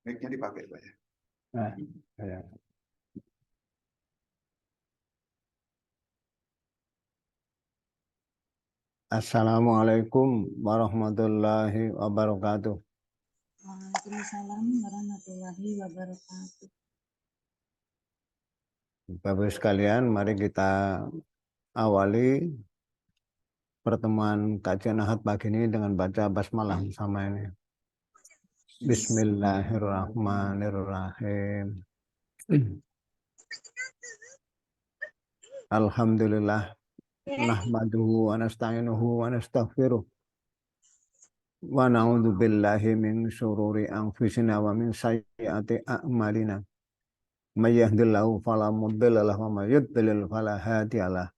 Mic-nya dipakai, Pak ya. Nah, ya. Assalamualaikum warahmatullahi wabarakatuh. Waalaikumsalam warahmatullahi wabarakatuh. Bapak Ibu sekalian, mari kita awali pertemuan kajian Ahad pagi ini dengan baca basmalah sama ini. Bismillahirrahmanirrahim. Alhamdulillah. Nahmaduhu wa nasta'inuhu wa nastaghfiruh. Wa na'udzu billahi min syururi anfusina wa min sayyiati a'malina. May yahdihillahu fala mudilla lahu wa may yudlil fala hadiya lahu.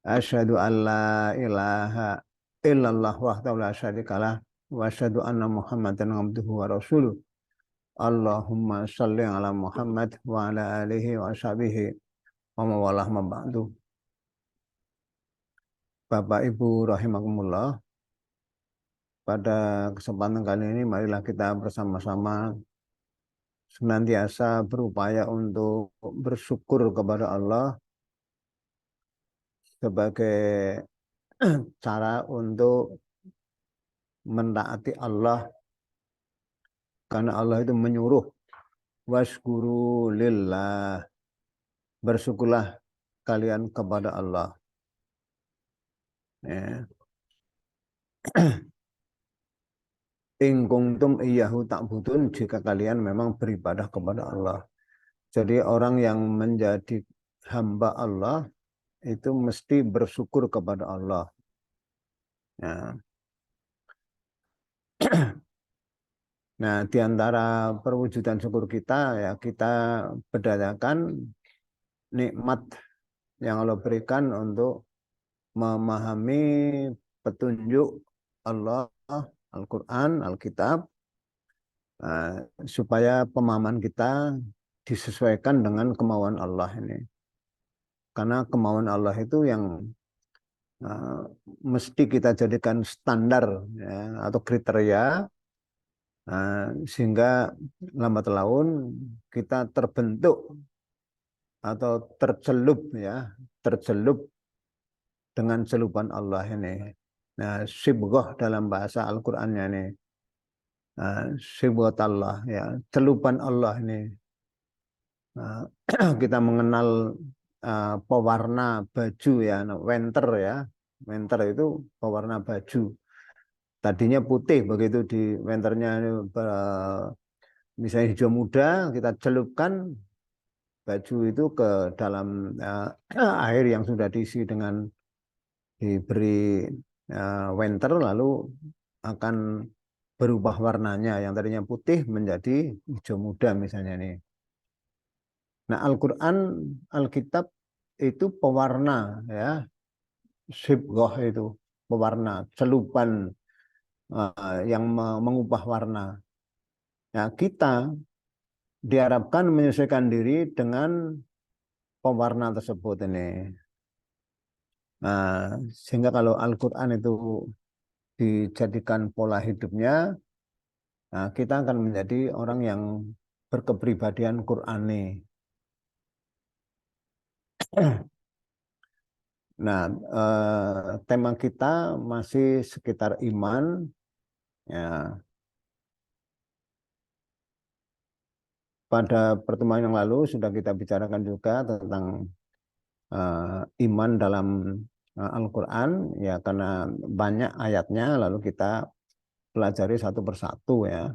Asyhadu an la ilaha illallah wahdahu la syarika lah wa asyhadu anna Muhammadan abduhu wa rasuluh. Allahumma shalli ala Muhammad wa ala alihi wa sahbihi wa mawalah ma ba'du. Bapak Ibu rahimakumullah, pada kesempatan kali ini marilah kita bersama-sama senantiasa berupaya untuk bersyukur kepada Allah sebagai cara untuk mentaati Allah, karena Allah itu menyuruh waskuru lillah, bersyukurlah kalian kepada Allah. Ya. In kuntum iyyahu ta'budun, jika kalian memang beribadah kepada Allah. Jadi orang yang menjadi hamba Allah itu mesti bersyukur kepada Allah. Ya. Nah, di antara perwujudan syukur kita, ya kita berdasarkan nikmat yang Allah berikan untuk memahami petunjuk Allah, Al-Quran, Alkitab, supaya pemahaman kita disesuaikan dengan kemauan Allah ini. Karena kemauan Allah itu yang mesti kita jadikan standar, ya, atau kriteria, sehingga lambat laun kita terbentuk atau tercelup, ya, tercelup dengan celupan Allah ini. Nah, sibghah dalam bahasa Al-Qur'annya ini. Sibghat Allah, ya, celupan Allah ini. Kita mengenal pewarna baju, ya, winter, ya. Winter itu pewarna baju. Tadinya putih, begitu di winternya misalnya hijau muda, kita celupkan baju itu ke dalam air yang sudah diisi dengan diberi winter, lalu akan berubah warnanya, yang tadinya putih menjadi hijau muda misalnya nih. Nah, Al-Quran, Alkitab itu pewarna, ya, sibghah itu pewarna, celupan yang mengubah warna. Nah, kita diharapkan menyesuaikan diri dengan pewarna tersebut ini. Nah, sehingga kalau Al-Quran itu dijadikan pola hidupnya, nah, kita akan menjadi orang yang berkepribadian Qur'ani. Nah, tema kita masih sekitar iman, ya. Pada pertemuan yang lalu sudah kita bicarakan juga tentang iman dalam Al-Quran, ya, karena banyak ayatnya, lalu kita pelajari satu persatu, ya.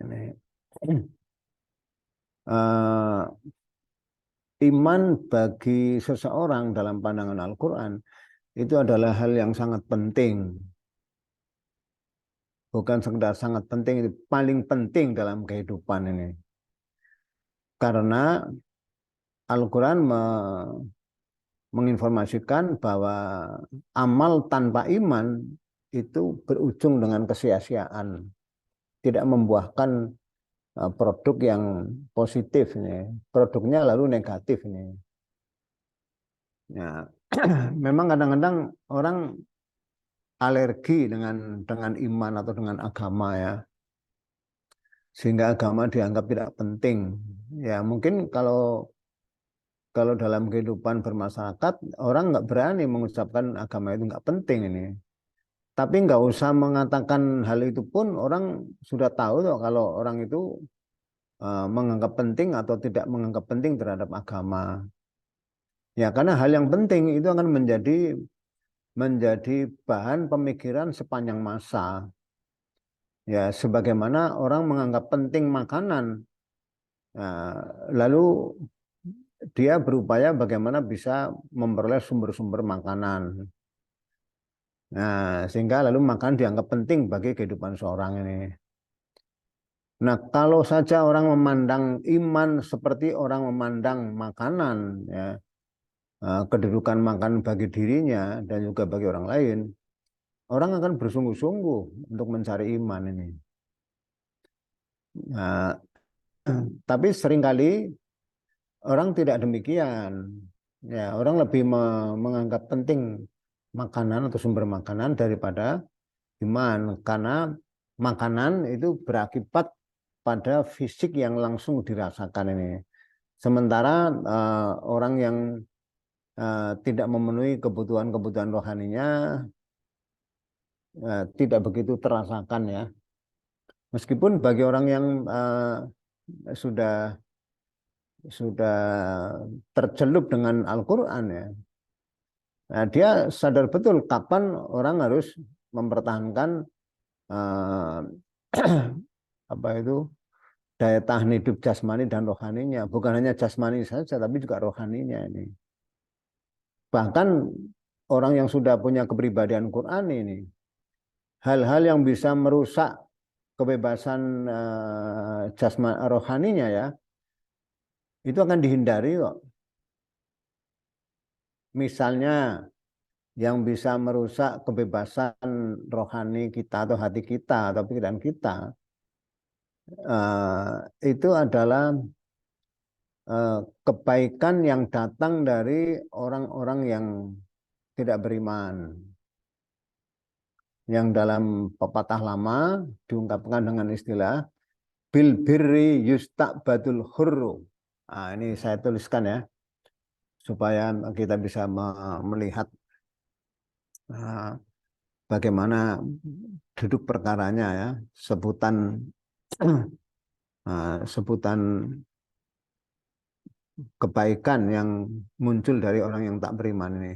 Ini. Iman bagi seseorang dalam pandangan Al-Quran itu adalah hal yang sangat penting. Bukan sekedar sangat penting, itu paling penting dalam kehidupan ini. Karena Al-Quran menginformasikan bahwa amal tanpa iman itu berujung dengan kesia-siaan. Tidak membuahkan produk yang positif ini. Produknya lalu negatif ini. Ya, memang kadang-kadang orang alergi dengan iman atau dengan agama, ya. sehingga agama dianggap tidak penting. Ya mungkin kalau dalam kehidupan bermasyarakat orang nggak berani mengucapkan agama itu nggak penting ini. Tapi nggak usah mengatakan hal itu pun orang sudah tahu tuh kalau orang itu menganggap penting atau tidak menganggap penting terhadap agama. Ya karena hal yang penting itu akan menjadi bahan pemikiran sepanjang masa. Ya sebagaimana orang menganggap penting makanan, lalu dia berupaya bagaimana bisa memperoleh sumber-sumber makanan. Nah, sehingga lalu makan dianggap penting bagi kehidupan seorang ini. Nah, kalau saja orang memandang iman seperti orang memandang makanan, ya, kedudukan makan bagi dirinya dan juga bagi orang lain, orang akan bersungguh-sungguh untuk mencari iman ini. Nah, tapi seringkali orang tidak demikian. Ya, orang lebih menganggap penting makanan atau sumber makanan daripada iman karena makanan itu berakibat pada fisik yang langsung dirasakan ini. Sementara orang yang tidak memenuhi kebutuhan-kebutuhan rohaninya tidak begitu terasakan ya. Meskipun bagi orang yang sudah tercelup dengan Al-Quran ya, nah, dia sadar betul kapan orang harus mempertahankan eh, apa itu daya tahan hidup jasmani dan rohaninya. Bukan hanya jasmani saja, tapi juga rohaninya ini. Bahkan orang yang sudah punya kepribadian Quran ini, hal-hal yang bisa merusak kebebasan jasmani rohaninya ya, itu akan dihindari kok. Misalnya yang bisa merusak kebebasan rohani kita atau hati kita atau pikiran kita, itu adalah kebaikan yang datang dari orang-orang yang tidak beriman. Yang dalam pepatah lama diungkapkan dengan istilah bil birri yusta'badul hurru. Nah, ini saya tuliskan ya supaya kita bisa melihat bagaimana duduk perkaranya ya, sebutan kebaikan yang muncul dari orang yang tak beriman ini.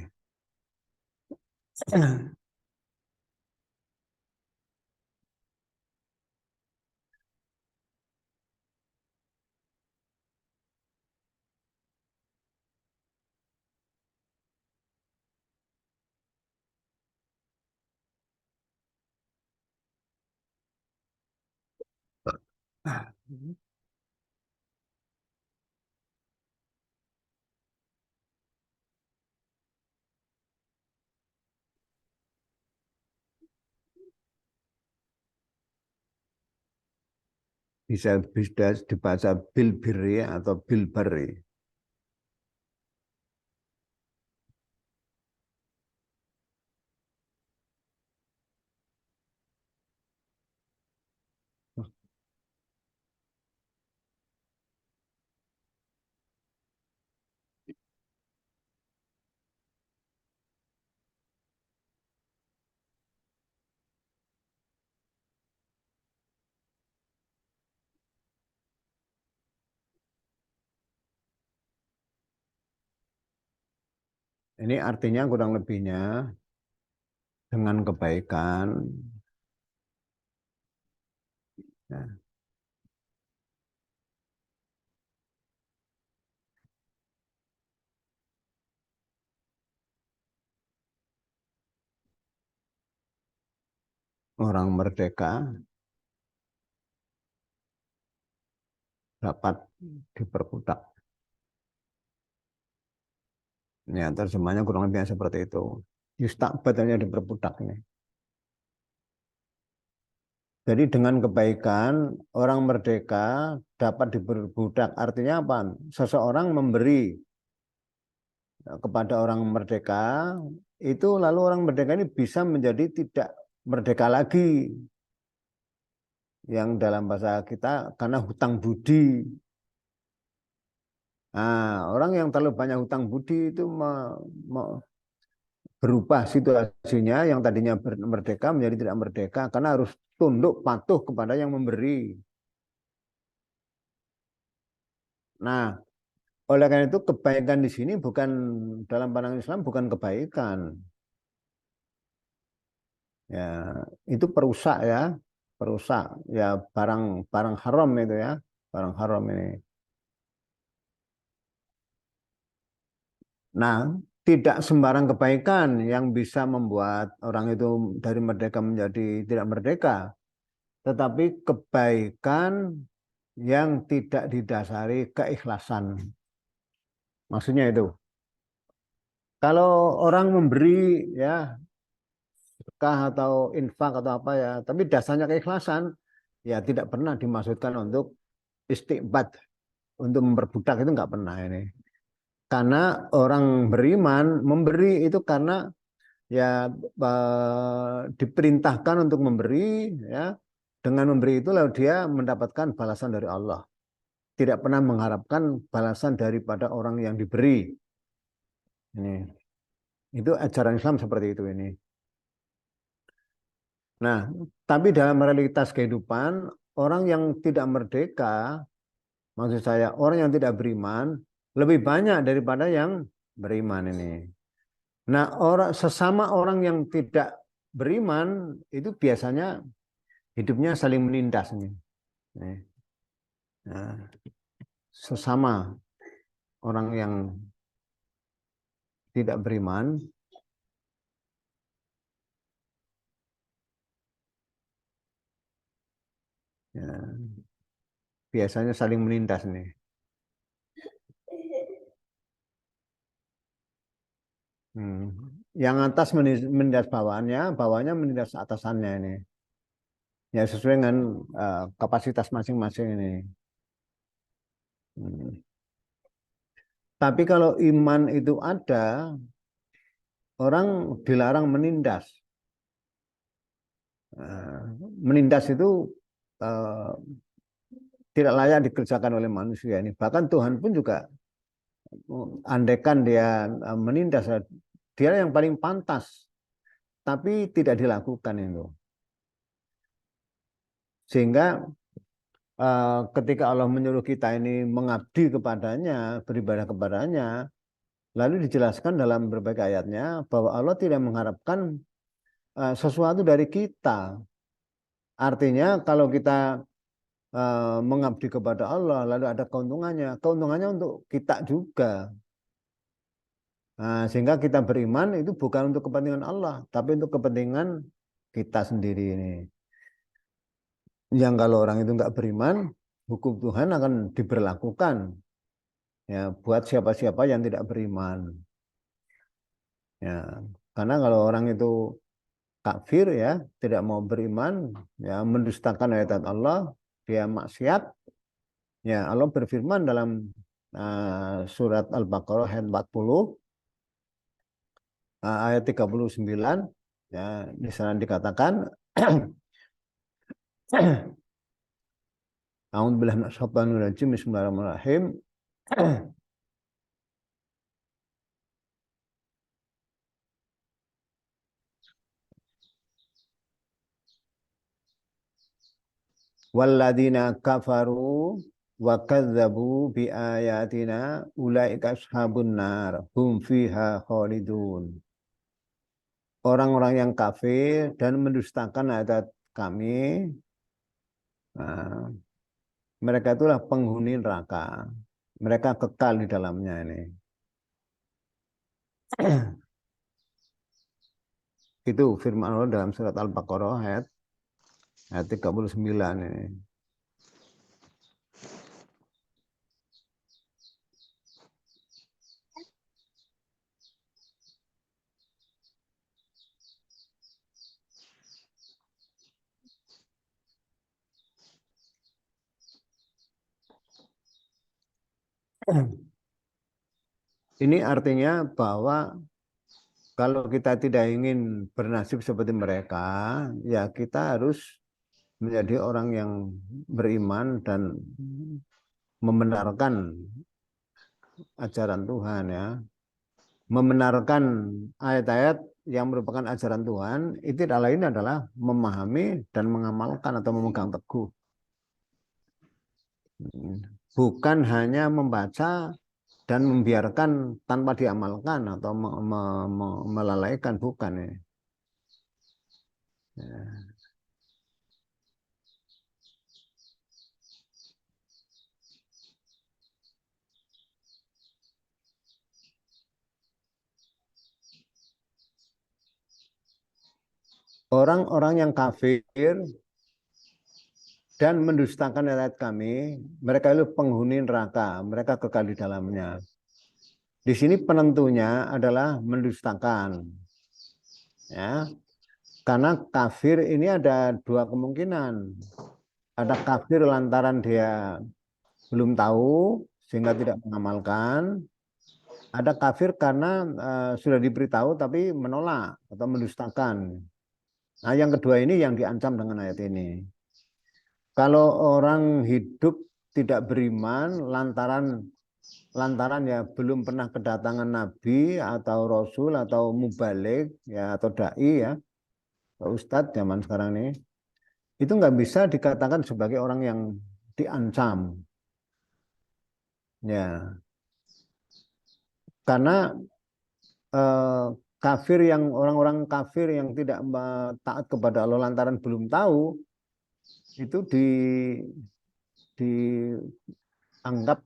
Bisa dibaca bil birri atau bil barri. Ini artinya kurang lebihnya dengan kebaikan ya, orang merdeka dapat diperbudak. Ya, terjemahnya kurang lebih seperti itu. Yustakbad hanya diperbudak ini. Jadi dengan kebaikan orang merdeka dapat diperbudak. Artinya apa? Seseorang memberi kepada orang merdeka, itu lalu orang merdeka ini bisa menjadi tidak merdeka lagi. yang dalam bahasa kita karena hutang budi. Nah, orang yang terlalu banyak hutang budi itu berubah situasinya yang tadinya merdeka menjadi tidak merdeka karena harus tunduk patuh kepada yang memberi. Nah, oleh karena itu kebaikan di sini bukan dalam pandangan Islam bukan kebaikan. Ya, itu perusak ya, perusak ya barang barang haram itu ya, barang haram ini. Nah, tidak sembarang kebaikan yang bisa membuat orang itu dari merdeka menjadi tidak merdeka, tetapi kebaikan yang tidak didasari keikhlasan. Maksudnya itu, kalau orang memberi ya sedekah atau infak atau apa ya, tapi dasarnya keikhlasan, ya tidak pernah dimaksudkan untuk istiqbat, untuk memperbudak itu nggak pernah ini. Karena orang beriman memberi itu karena ya diperintahkan untuk memberi ya, dengan memberi itu lalu dia mendapatkan balasan dari Allah, tidak pernah mengharapkan balasan daripada orang yang diberi. Ini itu ajaran Islam seperti itu ini. Nah, tapi dalam realitas kehidupan orang yang tidak merdeka, maksud saya orang yang tidak beriman lebih banyak daripada yang beriman ini. Nah, sesama orang yang tidak beriman itu biasanya hidupnya saling menindas nih. Nah, sesama orang yang tidak beriman ya, biasanya saling menindas nih. Yang atas menindas bawahannya, bawahnya menindas atasannya ini. Ya sesuai dengan kapasitas masing-masing ini. Hmm. Tapi kalau iman itu ada, orang dilarang menindas. Menindas itu uh, tidak layak dikerjakan oleh manusia ini. Bahkan Tuhan pun juga andaikan dia menindas, dia yang paling pantas, tapi tidak dilakukan itu. Sehingga ketika Allah menyuruh kita ini mengabdi kepadanya, beribadah kepadanya, lalu dijelaskan dalam berbagai ayatnya bahwa Allah tidak mengharapkan sesuatu dari kita. Artinya kalau kita mengabdi kepada Allah, lalu ada keuntungannya, keuntungannya untuk kita juga. Nah, sehingga kita beriman itu bukan untuk kepentingan Allah, tapi untuk kepentingan kita sendiri ini. Yang kalau orang itu nggak beriman, hukum Tuhan akan diberlakukan ya buat siapa-siapa yang tidak beriman. Ya, karena kalau orang itu kafir ya, tidak mau beriman, ya mendustakan ayat Allah, dia maksiat. Ya, Allah berfirman dalam surat Al-Baqarah ayat 40, ayat 39, ya, di sana dikatakan A'udzubillahi minasyaitonir rajim. Bismillahirrahmanirrahim. Walladzina kafaru wa kadzdzabu bi ayatina ulaika ashabun nar hum fiha khalidun. Orang-orang yang kafir dan mendustakan ayat kami, nah, mereka itulah penghuni neraka. Mereka kekal di dalamnya ini. Itu firman Allah dalam surat Al-Baqarah ayat 39 ini. Ini artinya bahwa kalau kita tidak ingin bernasib seperti mereka, ya kita harus menjadi orang yang beriman dan membenarkan ajaran Tuhan ya, membenarkan ayat-ayat yang merupakan ajaran Tuhan, itu tidak lain adalah memahami dan mengamalkan atau memegang teguh. Bukan hanya membaca dan membiarkan tanpa diamalkan atau melalaikan, bukan ya. Orang-orang yang kafir dan mendustakan ayat kami, mereka itu penghuni neraka, mereka kekal di dalamnya. Di sini penentunya adalah mendustakan. Ya. Karena kafir ini ada dua kemungkinan. Ada kafir lantaran dia belum tahu sehingga tidak mengamalkan. Ada kafir karena sudah diberitahu tapi menolak atau mendustakan. Nah, yang kedua ini yang diancam dengan ayat ini. Kalau orang hidup tidak beriman lantaran ya belum pernah kedatangan nabi atau rasul atau mubalik ya atau dai ya, ustadz zaman sekarang ini, itu nggak bisa dikatakan sebagai orang yang diancam. Ya, karena orang-orang kafir yang tidak taat kepada Allah lantaran belum tahu itu dianggap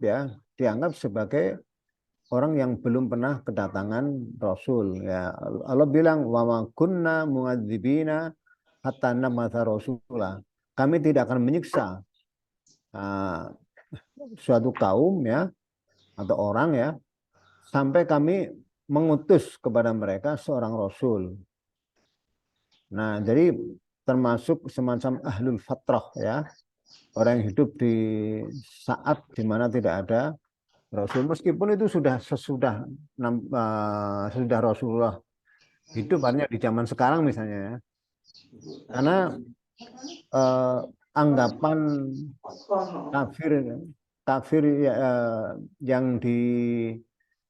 sebagai orang yang belum pernah kedatangan Rasul. Ya, Allah bilang wa ma kunna mu'adzibina hatta nab'atsa rasula. Kami tidak akan menyiksa suatu kaum ya atau orang ya sampai kami mengutus kepada mereka seorang rasul. Nah, jadi termasuk semacam ahlul fatrah ya, orang yang hidup di saat di mana tidak ada rasul, meskipun itu sudah sesudah Rasulullah hidup, artinya di zaman sekarang misalnya ya. Karena anggapan kafir yang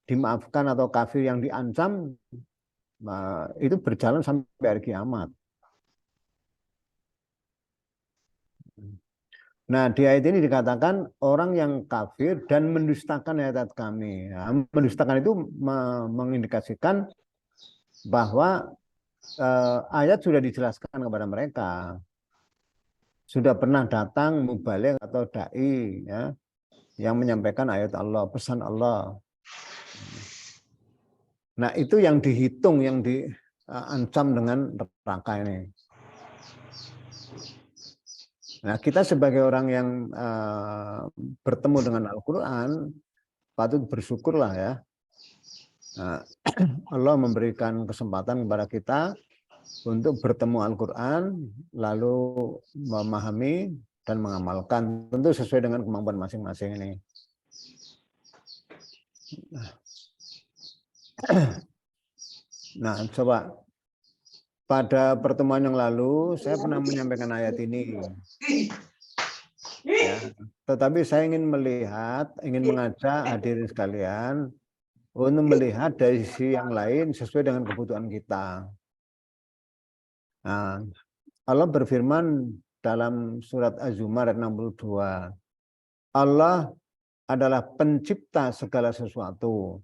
dimaafkan atau kafir yang diancam itu berjalan sampai hari kiamat. Nah, di ayat ini dikatakan orang yang kafir dan mendustakan ayat kami. Nah, mendustakan itu mengindikasikan bahwa ayat sudah dijelaskan kepada mereka. Sudah pernah datang mubaligh atau dai ya, yang menyampaikan ayat Allah, pesan Allah. Nah, itu yang dihitung, yang diancam dengan neraka ini. Nah, kita sebagai orang yang bertemu dengan Al-Quran, patut bersyukurlah ya. Nah, Allah memberikan kesempatan kepada kita untuk bertemu Al-Quran, lalu memahami dan mengamalkan, tentu sesuai dengan kemampuan masing-masing ini. Nah, coba pada pertemuan yang lalu saya pernah menyampaikan ayat ini. Ya, tetapi saya ingin mengajak hadirin sekalian untuk melihat dari sisi yang lain sesuai dengan kebutuhan kita. Nah, Allah berfirman dalam surat Az-Zumar ayat 62. Allah adalah pencipta segala sesuatu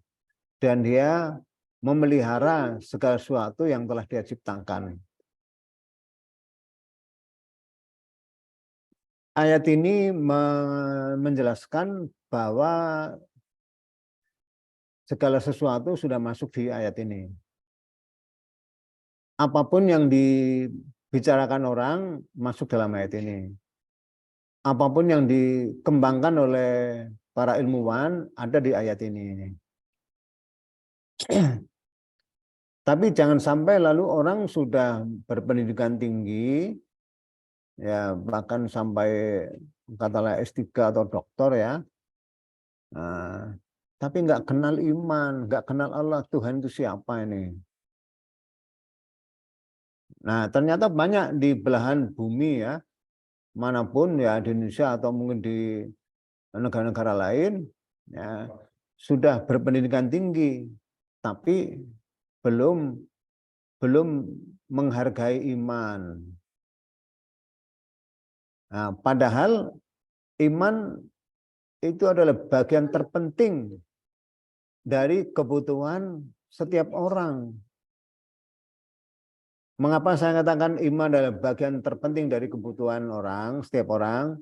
dan dia memelihara segala sesuatu yang telah dia ciptakan. Ayat ini menjelaskan bahwa segala sesuatu sudah masuk di ayat ini. Apapun yang dibicarakan orang masuk dalam ayat ini. Apapun yang dikembangkan oleh para ilmuwan ada di ayat ini. Tapi jangan sampai lalu orang sudah berpendidikan tinggi, ya bahkan sampai katakanlah S3 atau doktor ya, tapi nggak kenal iman, nggak kenal Allah, Tuhan itu siapa ini. Nah, ternyata banyak di belahan bumi ya, manapun ya di Indonesia atau mungkin di negara-negara lain ya sudah berpendidikan tinggi tapi belum menghargai iman. Nah, padahal iman itu adalah bagian terpenting dari kebutuhan setiap orang. Mengapa saya katakan iman adalah bagian terpenting dari kebutuhan orang, setiap orang?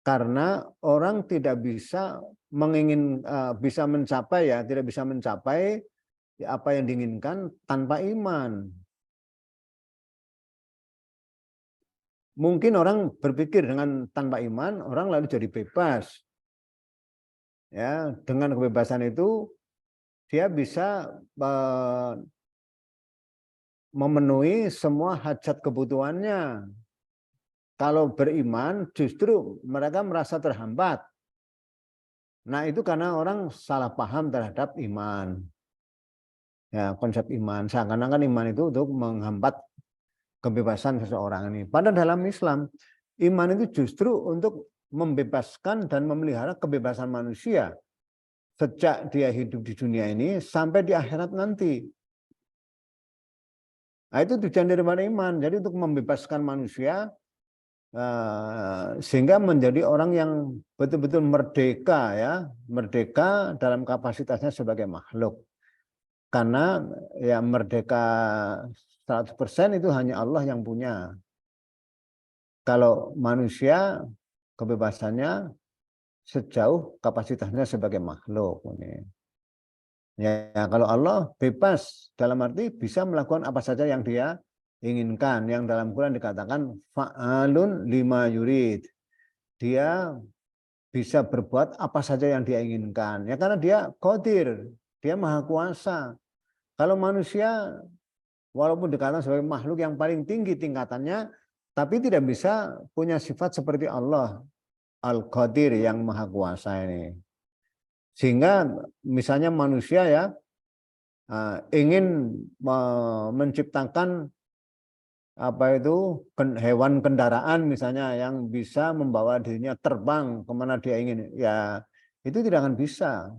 Karena orang tidak bisa bisa mencapai tidak bisa mencapai apa yang diinginkan tanpa iman. Mungkin orang berpikir dengan tanpa iman orang lalu jadi bebas. Ya, dengan kebebasan itu dia bisa memenuhi semua hajat kebutuhannya. Kalau beriman justru mereka merasa terhambat. Nah, itu karena orang salah paham terhadap iman. Ya, konsep iman. Seakan-akan iman itu untuk menghambat kebebasan seseorang ini. Padahal dalam Islam, iman itu justru untuk membebaskan dan memelihara kebebasan manusia sejak dia hidup di dunia ini sampai di akhirat nanti. Nah, itu tujuan daripada iman. Jadi untuk membebaskan manusia sehingga menjadi orang yang betul-betul merdeka ya, merdeka dalam kapasitasnya sebagai makhluk. Karena ya merdeka 100% itu hanya Allah yang punya. Kalau manusia kebebasannya sejauh kapasitasnya sebagai makhluk. Ya, kalau Allah bebas dalam arti bisa melakukan apa saja yang dia inginkan. Yang dalam Quran dikatakan fa'alun lima yurid. Dia bisa berbuat apa saja yang dia inginkan. Ya karena dia qadir, dia maha kuasa. Kalau manusia walaupun dikatakan sebagai makhluk yang paling tinggi tingkatannya, tapi tidak bisa punya sifat seperti Allah Al-Qadir yang maha kuasa ini. Sehingga misalnya manusia ya ingin menciptakan apa itu hewan kendaraan misalnya yang bisa membawa dirinya terbang kemana dia ingin, ya itu tidak akan bisa.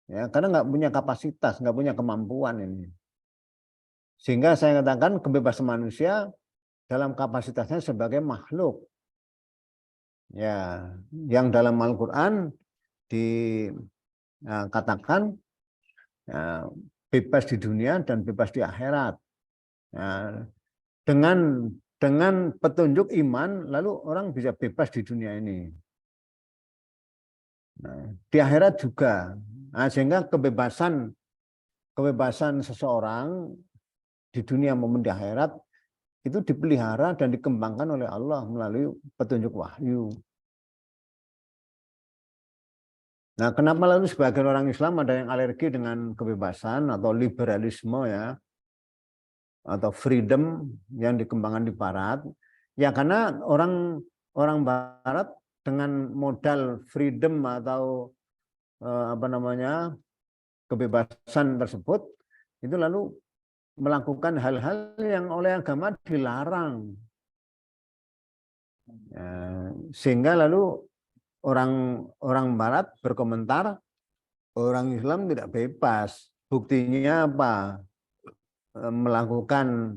Ya, karena nggak punya kapasitas, nggak punya kemampuan ini. Sehingga saya katakan kebebasan manusia dalam kapasitasnya sebagai makhluk. Ya, yang dalam Al-Qur'an dikatakan bebas di dunia dan bebas di akhirat. Dengan petunjuk iman, lalu orang bisa bebas di dunia ini. Di akhirat juga. Sehingga kebebasan seseorang di dunia maupun di akhirat itu dipelihara dan dikembangkan oleh Allah melalui petunjuk wahyu. Nah, kenapa lalu sebagian orang Islam ada yang alergi dengan kebebasan atau liberalisme ya, atau freedom yang dikembangkan di Barat? Ya karena orang Barat dengan modal freedom atau kebebasan tersebut itu lalu melakukan hal-hal yang oleh agama dilarang. Sehingga lalu orang Barat berkomentar orang Islam tidak bebas. Buktinya apa? Melakukan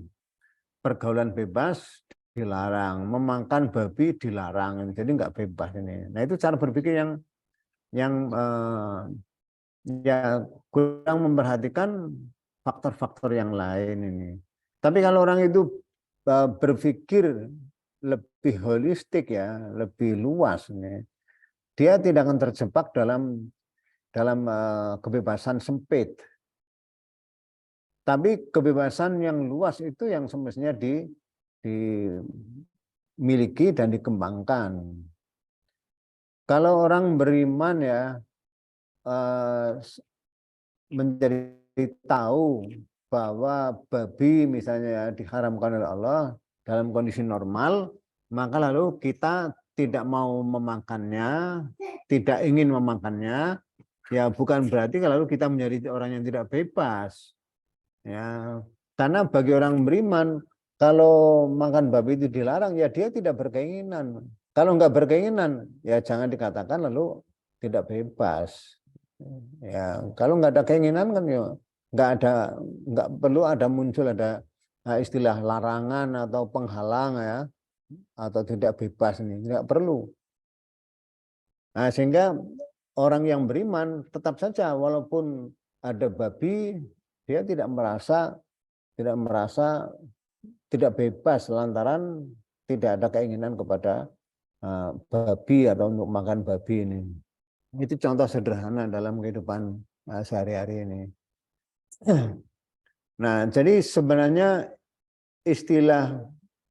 pergaulan bebas dilarang, memakan babi dilarang, jadi nggak bebas ini. Nah itu cara berpikir yang ya kurang memperhatikan faktor-faktor yang lain ini. Tapi kalau orang itu berpikir lebih holistik ya, lebih luas ini, dia tidak akan terjebak dalam kebebasan sempit. Tapi kebebasan yang luas itu yang semestinya dimiliki dan dikembangkan. Kalau orang beriman ya menjadi tahu bahwa babi misalnya diharamkan oleh Allah dalam kondisi normal, maka lalu kita tidak mau memakannya, tidak ingin memakannya, ya bukan berarti kalau kita menjadi orang yang tidak bebas. Ya, karena bagi orang beriman, Kalau makan babi itu dilarang, ya dia tidak berkeinginan. Kalau nggak berkeinginan, ya jangan dikatakan lalu tidak bebas. Ya, kalau nggak ada keinginan kan ya nggak perlu ada muncul ada istilah larangan atau penghalang ya atau tidak bebas ini nggak perlu. Nah, sehingga orang yang beriman tetap saja walaupun ada babi dia tidak merasa tidak bebas lantaran tidak ada keinginan kepada babi atau untuk makan babi ini. Itu contoh sederhana dalam kehidupan sehari-hari ini. Nah, jadi sebenarnya istilah,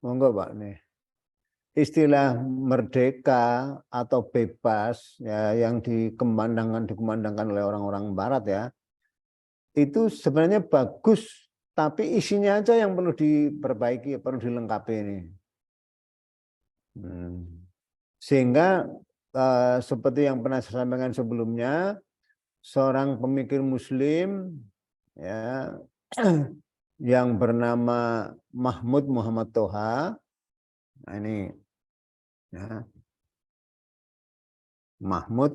monggo Pak nih, istilah merdeka atau bebas ya yang dikumandangkan oleh orang-orang Barat ya, itu sebenarnya bagus, tapi isinya aja yang perlu diperbaiki, perlu dilengkapi ini. Sehingga seperti yang pernah saya sampaikan sebelumnya, seorang pemikir Muslim ya yang bernama Mahmud Muhammad Toha, nah ini ya, Mahmud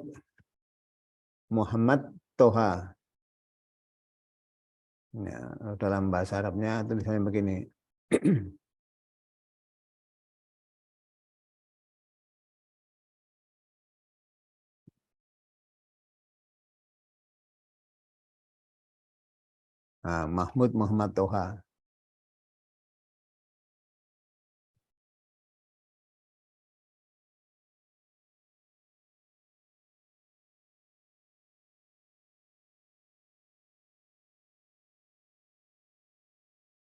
Muhammad Toha, ya, dalam bahasa Arabnya tulisannya begini. Nah, Mahmud Muhammad Toha.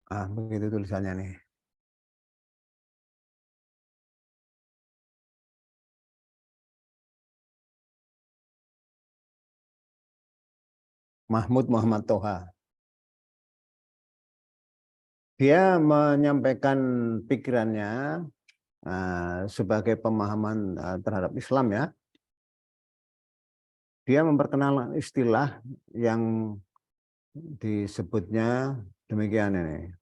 Begitu tulisannya nih. Mahmud Muhammad Toha. Dia menyampaikan pikirannya sebagai pemahaman terhadap Islam ya. Dia memperkenalkan istilah yang disebutnya demikian ini.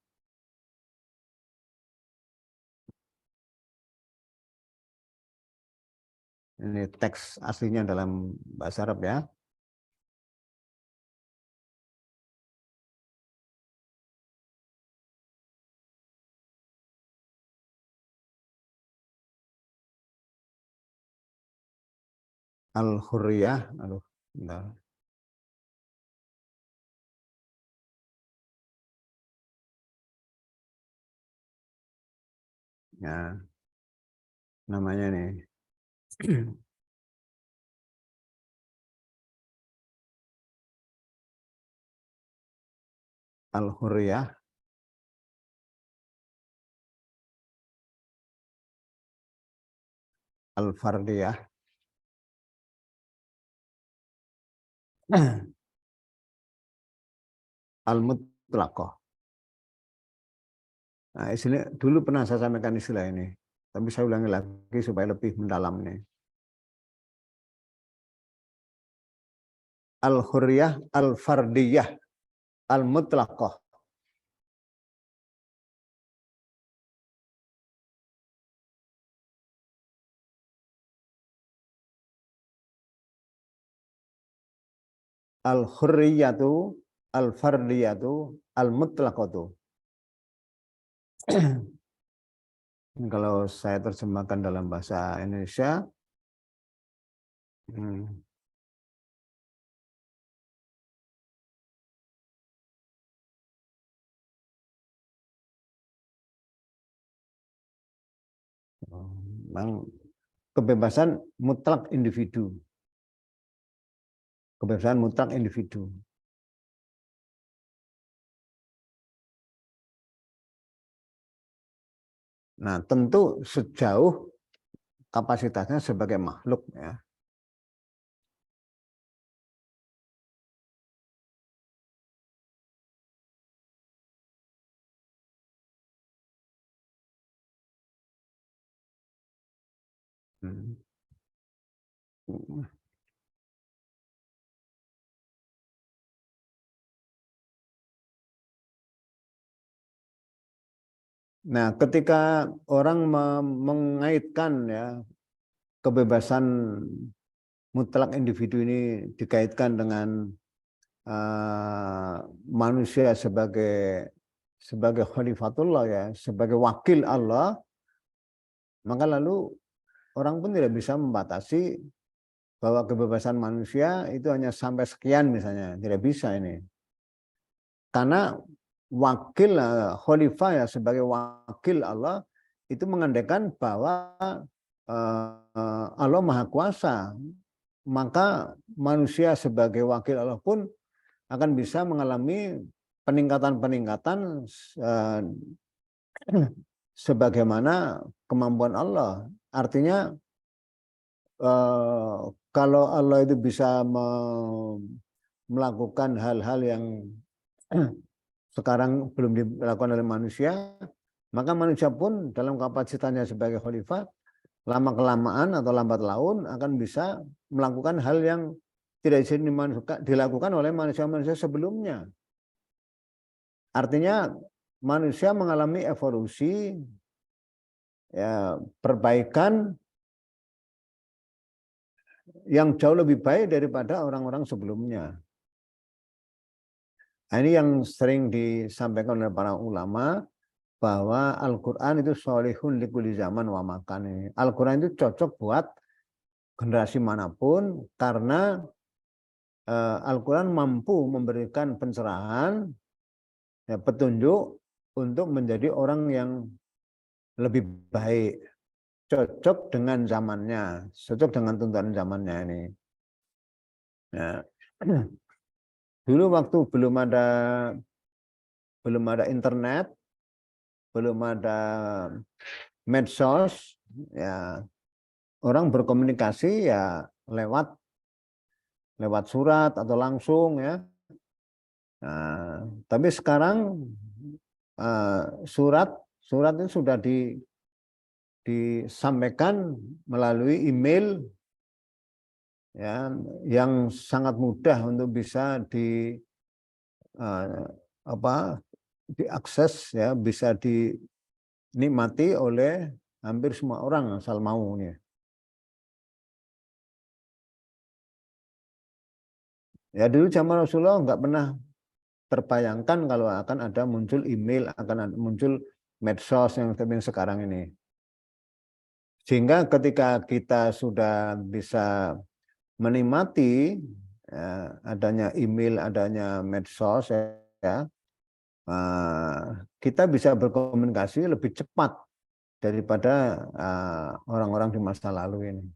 Ini teks aslinya dalam bahasa Arab ya. Al-Hurriyah, aduh, bentar. Ya, namanya nih. Al-Hurriyah, Al-Fardiyah, Al-Mutlaqah. Nah, istilah dulu pernah saya sampaikan istilah ini, tapi saya ulangi lagi supaya lebih mendalam nih. Al-Hurriyah, Al-Fardiyah, Al-Mutlaqah. Al-Hurriyatu, Al-Fardiyatu, Al-Mutlaqatu. Kalau saya terjemahkan dalam bahasa Indonesia, memang kebebasan mutlak individu. Kebebasan mutlak individu. Nah, tentu sejauh kapasitasnya sebagai makhluk ya. Hmm. Nah, ketika orang mengaitkan ya kebebasan mutlak individu ini dikaitkan dengan manusia sebagai khalifatullah ya, sebagai wakil Allah, maka lalu orang pun tidak bisa membatasi bahwa kebebasan manusia itu hanya sampai sekian misalnya, tidak bisa ini. Karena wakil khalifah ya sebagai wakil Allah itu mengandaikan bahwa Allah Maha Kuasa, maka manusia sebagai wakil Allah pun akan bisa mengalami peningkatan-peningkatan sebagaimana kemampuan Allah. Artinya kalau Allah itu bisa melakukan hal-hal yang sekarang belum dilakukan oleh manusia, maka manusia pun dalam kapasitasnya sebagai khalifah lama-kelamaan atau lambat laun akan bisa melakukan hal yang tidak bisa dilakukan oleh manusia-manusia sebelumnya. Artinya manusia mengalami evolusi, ya, perbaikan yang jauh lebih baik daripada orang-orang sebelumnya. Nah, ini yang sering disampaikan oleh para ulama bahwa Al-Quran itu sholihun likulli zaman wa makan. Al-Quran itu cocok buat generasi manapun karena Al-Quran mampu memberikan pencerahan, ya, petunjuk untuk menjadi orang yang lebih baik, cocok dengan zamannya, cocok dengan tuntutan zamannya ini. Ya. Dulu waktu belum ada internet, belum ada medsos, ya orang berkomunikasi ya lewat surat atau langsung ya. Nah, tapi sekarang surat itu sudah disampaikan melalui email ya, yang sangat mudah untuk bisa diakses ya, bisa dinikmati oleh hampir semua orang asal maunya. Ya dulu zaman Rasulullah nggak pernah terbayangkan kalau akan ada muncul email, akan ada muncul medsos yang sekarang ini. Sehingga ketika kita sudah bisa menikmati ya, adanya email, adanya medsos ya, kita bisa berkomunikasi lebih cepat daripada orang-orang di masa lalu ini.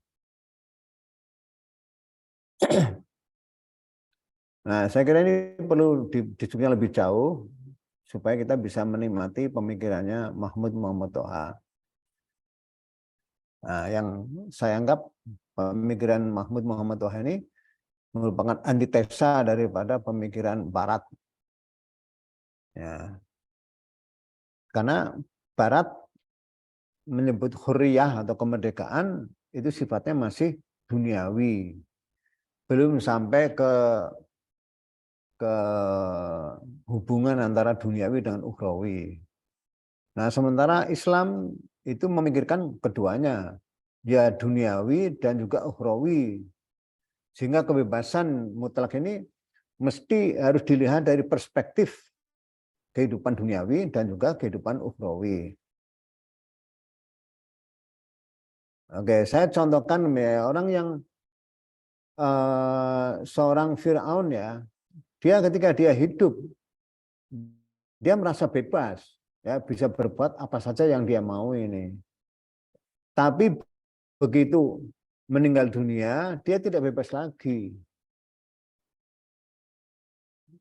Nah, saya kira ini perlu diskusikan lebih jauh supaya kita bisa menikmati pemikirannya Mahmud Muhammad Toha. Nah, yang saya anggap pemikiran Mahmud Muhammad Toha ini merupakan antitesa daripada pemikiran Barat. Ya. Karena Barat menyebut hurriyah atau kemerdekaan itu sifatnya masih duniawi. Belum sampai ke hubungan antara duniawi dengan ukhrawi. Nah, sementara Islam itu memikirkan keduanya, ya duniawi dan juga ukhrawi. Sehingga kebebasan mutlak ini mesti harus dilihat dari perspektif kehidupan duniawi dan juga kehidupan ukhrawi. Oke, saya contohkan ya, orang yang seorang Fir'aun ya, dia ketika dia hidup, dia merasa bebas, ya bisa berbuat apa saja yang dia mau ini. Tapi begitu meninggal dunia, dia tidak bebas lagi.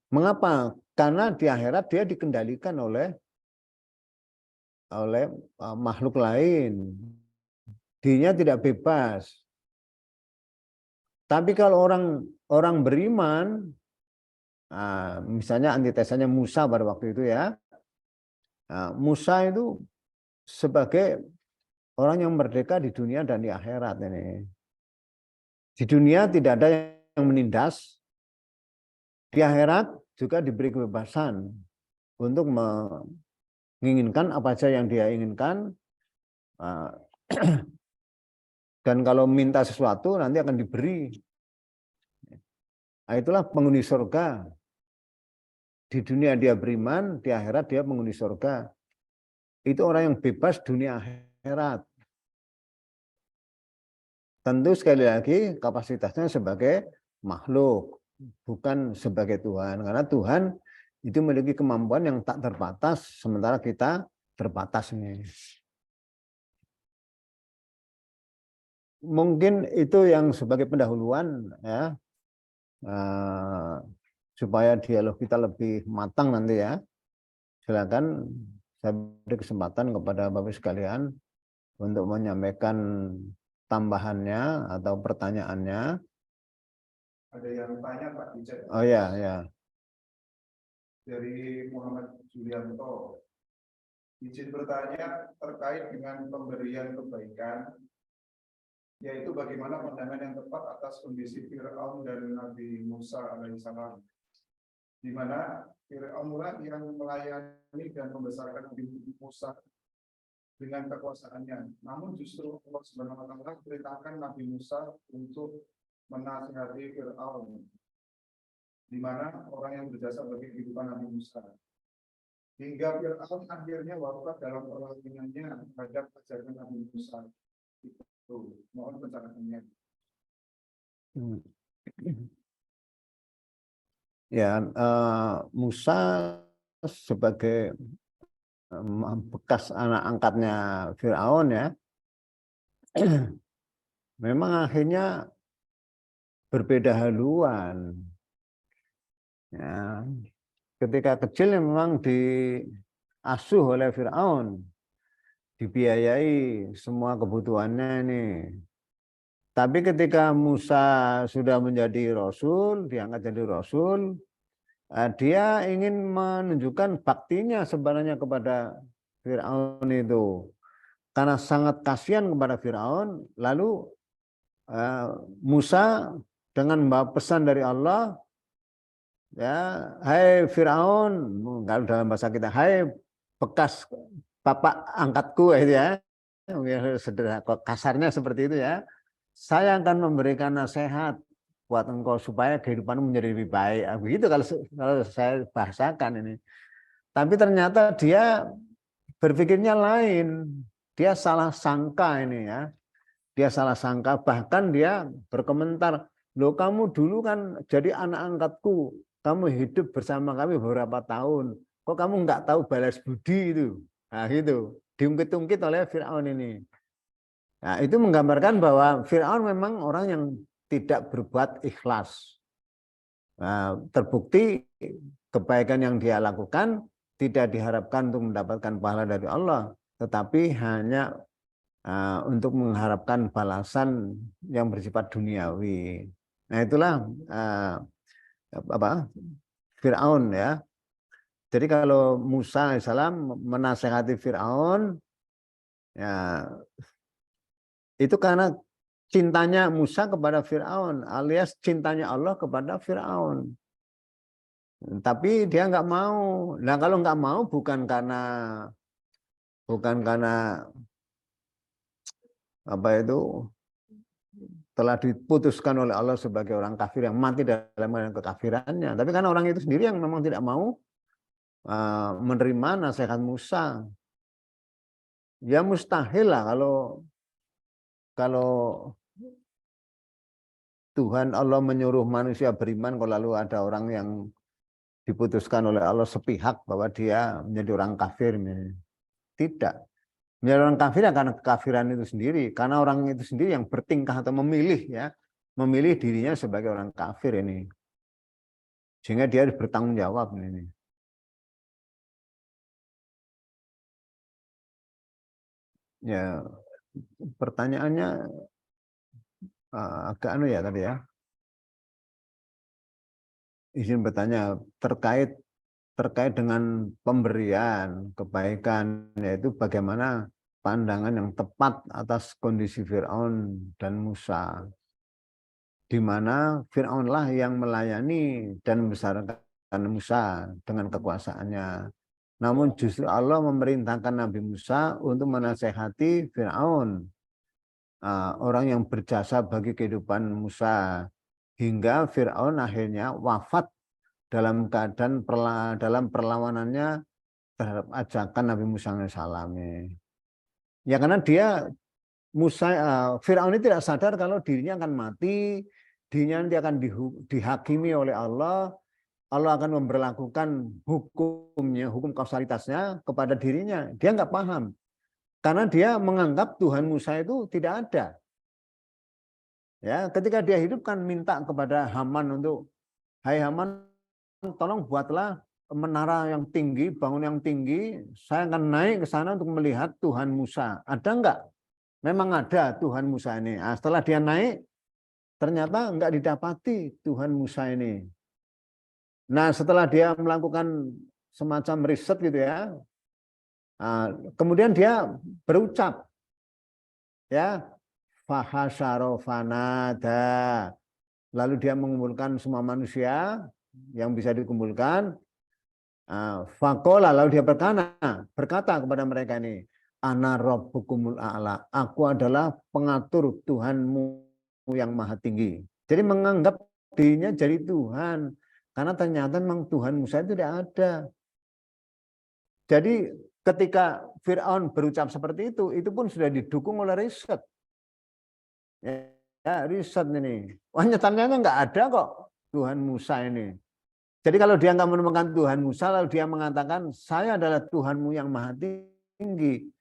Mengapa? Karena di akhirat dia dikendalikan oleh makhluk lain. Dirinya tidak bebas. Tapi kalau orang beriman, misalnya antitesanya Musa pada waktu itu ya, Musa itu sebagai orang yang merdeka di dunia dan di akhirat ini. Di dunia tidak ada yang menindas, di akhirat juga diberi kebebasan untuk menginginkan apa saja yang dia inginkan, dan kalau minta sesuatu nanti akan diberi. Nah, itulah penghuni surga. Di dunia dia beriman, di akhirat dia penghuni surga. Itu orang yang bebas dunia akhirat. Tentu sekali lagi kapasitasnya sebagai makhluk, bukan sebagai Tuhan. Karena Tuhan itu memiliki kemampuan yang tak terbatas, sementara kita terbatas ini. Mungkin itu yang sebagai pendahuluan ya, supaya dialog kita lebih matang nanti ya. Silakan saya beri kesempatan kepada Bapak sekalian untuk menyampaikan tambahannya atau pertanyaannya. Ada yang tanya Pak di chat. Oh ya, ya. Dari Muhammad Julianto. Izin bertanya terkait dengan pemberian kebaikan, yaitu bagaimana pandangan yang tepat atas kondisi Fir'aun dan Nabi Musa alaihissalam, di mana Fir'aun yang melayani dan membesarkan Nabi Musa dengan kekuasaannya. Namun justru Allah Subhanahu wa taala perintahkan Nabi Musa untuk menasihati Fir'aun, di mana orang yang berjasa bagi kehidupan Nabi Musa. Hingga Fir'aun akhirnya wafat dalam perlawanannya terhadap ajaran Nabi Musa. Itu mohon pencerahannya. Ya, Musa sebagai bekas anak angkatnya Fir'aun ya, memang akhirnya berbeda haluan. Ya, ketika kecil memang diasuh oleh Fir'aun, dibiayai semua kebutuhannya ini. Tapi ketika Musa sudah menjadi Rasul, diangkat jadi Rasul, dia ingin menunjukkan baktinya sebenarnya kepada Fir'aun itu. Karena sangat kasihan kepada Fir'aun, lalu Musa dengan membawa pesan dari Allah, ya, hai Fir'aun, kalau dalam bahasa kita, hai bekas bapak angkatku ya, sederhana, kasarnya seperti itu ya. Saya akan memberikan nasihat buat engkau supaya kehidupanmu menjadi lebih baik. Begitu kalau saya bahasakan ini. Tapi ternyata dia berpikirnya lain. Dia salah sangka ini ya. Dia salah sangka, bahkan dia berkomentar, loh kamu dulu kan jadi anak angkatku, kamu hidup bersama kami beberapa tahun, kok kamu nggak tahu balas budi itu. Nah gitu, diungkit-ungkit oleh Fir'aun ini. Nah, itu menggambarkan bahwa Fir'aun memang orang yang tidak berbuat ikhlas. Nah, terbukti kebaikan yang dia lakukan tidak diharapkan untuk mendapatkan pahala dari Allah, tetapi hanya untuk mengharapkan balasan yang bersifat duniawi. Nah, itulah Fir'aun ya. Jadi kalau Musa alaihissalam menasehati Fir'aun, ya itu karena cintanya Musa kepada Fir'aun, alias cintanya Allah kepada Fir'aun. Tapi dia nggak mau. Nah kalau nggak mau bukan karena apa itu telah diputuskan oleh Allah sebagai orang kafir yang mati dalam kekafirannya. Tapi karena orang itu sendiri yang memang tidak mau menerima nasihat Musa. Ya mustahil lah kalau Tuhan Allah menyuruh manusia beriman, kalau lalu ada orang yang diputuskan oleh Allah sepihak bahwa dia menjadi orang kafir. Tidak. Menjadi orang kafir karena kekafiran itu sendiri. Karena orang itu sendiri yang bertingkah atau memilih ya, memilih dirinya sebagai orang kafir ini. Sehingga dia harus bertanggung jawab ini. Ya, pertanyaannya agak anu ya tadi ya. Izin bertanya terkait dengan pemberian kebaikan, yaitu bagaimana pandangan yang tepat atas kondisi Fir'aun dan Musa, di mana Fir'aunlah yang melayani dan membesarkan Musa dengan kekuasaannya. Namun justru Allah memerintahkan Nabi Musa untuk menasehati Fir'aun, orang yang berjasa bagi kehidupan Musa, hingga Fir'aun akhirnya wafat dalam keadaan dalam perlawanannya terhadap ajakan Nabi Musa alaihissalam. Ya karena dia Fir'aun ini tidak sadar kalau dirinya akan mati, dirinya nanti akan dihakimi oleh Allah. Allah akan memberlakukan hukumnya, hukum kausalitasnya kepada dirinya. Dia nggak paham. Karena dia menganggap Tuhan Musa itu tidak ada. Ya, ketika dia hidup kan minta kepada Haman untuk, hai Haman, tolong buatlah menara yang tinggi, bangun yang tinggi. Saya akan naik ke sana untuk melihat Tuhan Musa. Ada enggak? Memang ada Tuhan Musa ini. Nah, setelah dia naik, ternyata enggak didapati Tuhan Musa ini. Nah, setelah dia melakukan semacam riset gitu ya, kemudian dia berucap, ya, fahasarofanada. Lalu dia mengumpulkan semua manusia yang bisa dikumpulkan. Fakola, lalu dia berkata kepada mereka ini, ana rabbukumul a'la, aku adalah pengatur Tuhanmu yang maha tinggi. Jadi menganggap dirinya jadi Tuhan, karena ternyata memang Tuhan Musa itu tidak ada. Jadi ketika Fir'aun berucap seperti itu pun sudah didukung oleh riset. Ya, riset ini. Wah, nyatanya nggak ada kok Tuhan Musa ini. Jadi kalau dia nggak menemukan Tuhan Musa, lalu dia mengatakan, saya adalah Tuhanmu yang maha tinggi.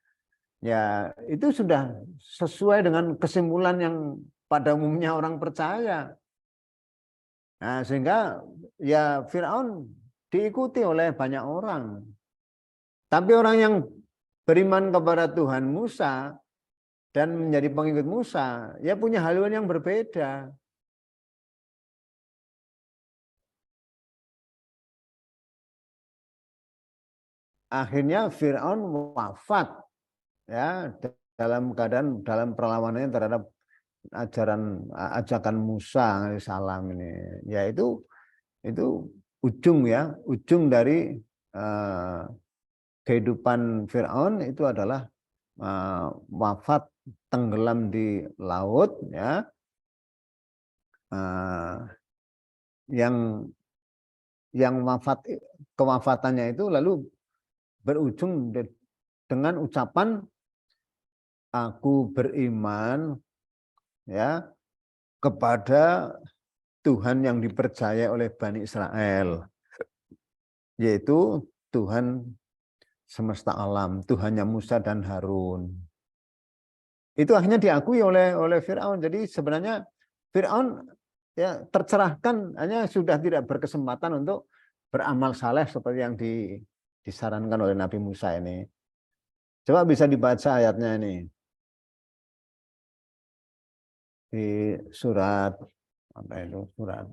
Ya, itu sudah sesuai dengan kesimpulan yang pada umumnya orang percaya. Nah, sehingga ya Fir'aun diikuti oleh banyak orang. Tapi orang yang beriman kepada Tuhan Musa dan menjadi pengikut Musa, ya punya haluan yang berbeda. Akhirnya Fir'aun wafat, ya, dalam keadaan dalam perlawanannya terhadap ajakan Musa alaihissalam ini. Ya itu ujung dari kehidupan Fir'aun itu adalah wafat tenggelam di laut, ya, yang kewafatannya itu lalu berujung dengan ucapan aku beriman, ya, kepada Tuhan yang dipercaya oleh Bani Israel, yaitu Tuhan semesta alam, Tuhannya Musa dan Harun. Itu akhirnya diakui oleh Fir'aun. Jadi sebenarnya Fir'aun ya tercerahkan, hanya sudah tidak berkesempatan untuk beramal saleh seperti yang disarankan oleh Nabi Musa ini. Coba bisa dibaca ayatnya ini di surat apa itu surat.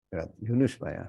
Surat Yunus Pak ya.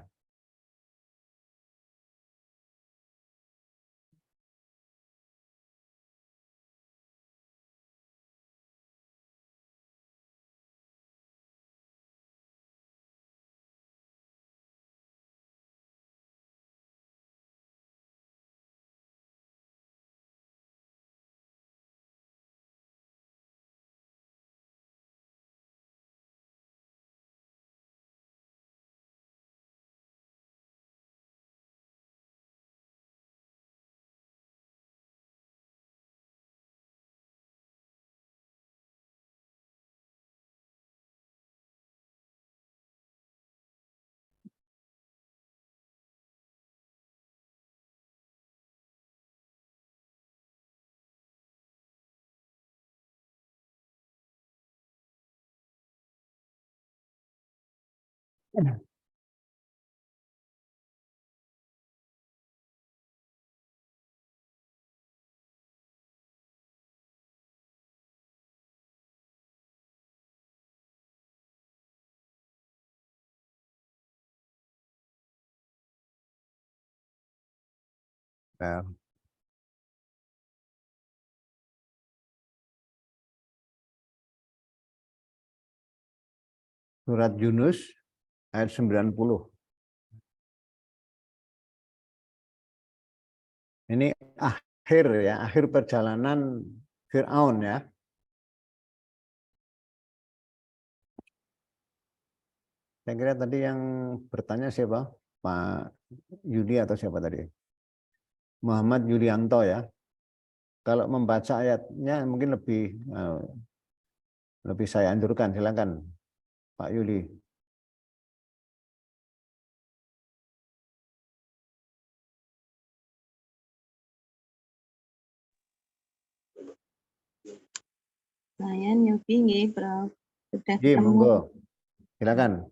Ya. Surat Yunus ayat 90. Ini akhir ya, akhir perjalanan Fir'aun ya. Saya kira tadi yang bertanya siapa? Pak Yudi atau siapa tadi? Muhammad Yulianto ya. Kalau membaca ayatnya mungkin lebih saya anjurkan, silakan Pak Yuli. Saya Nyuki nggih, Prof. Sudah Ji, ketemu. monggo. Silakan.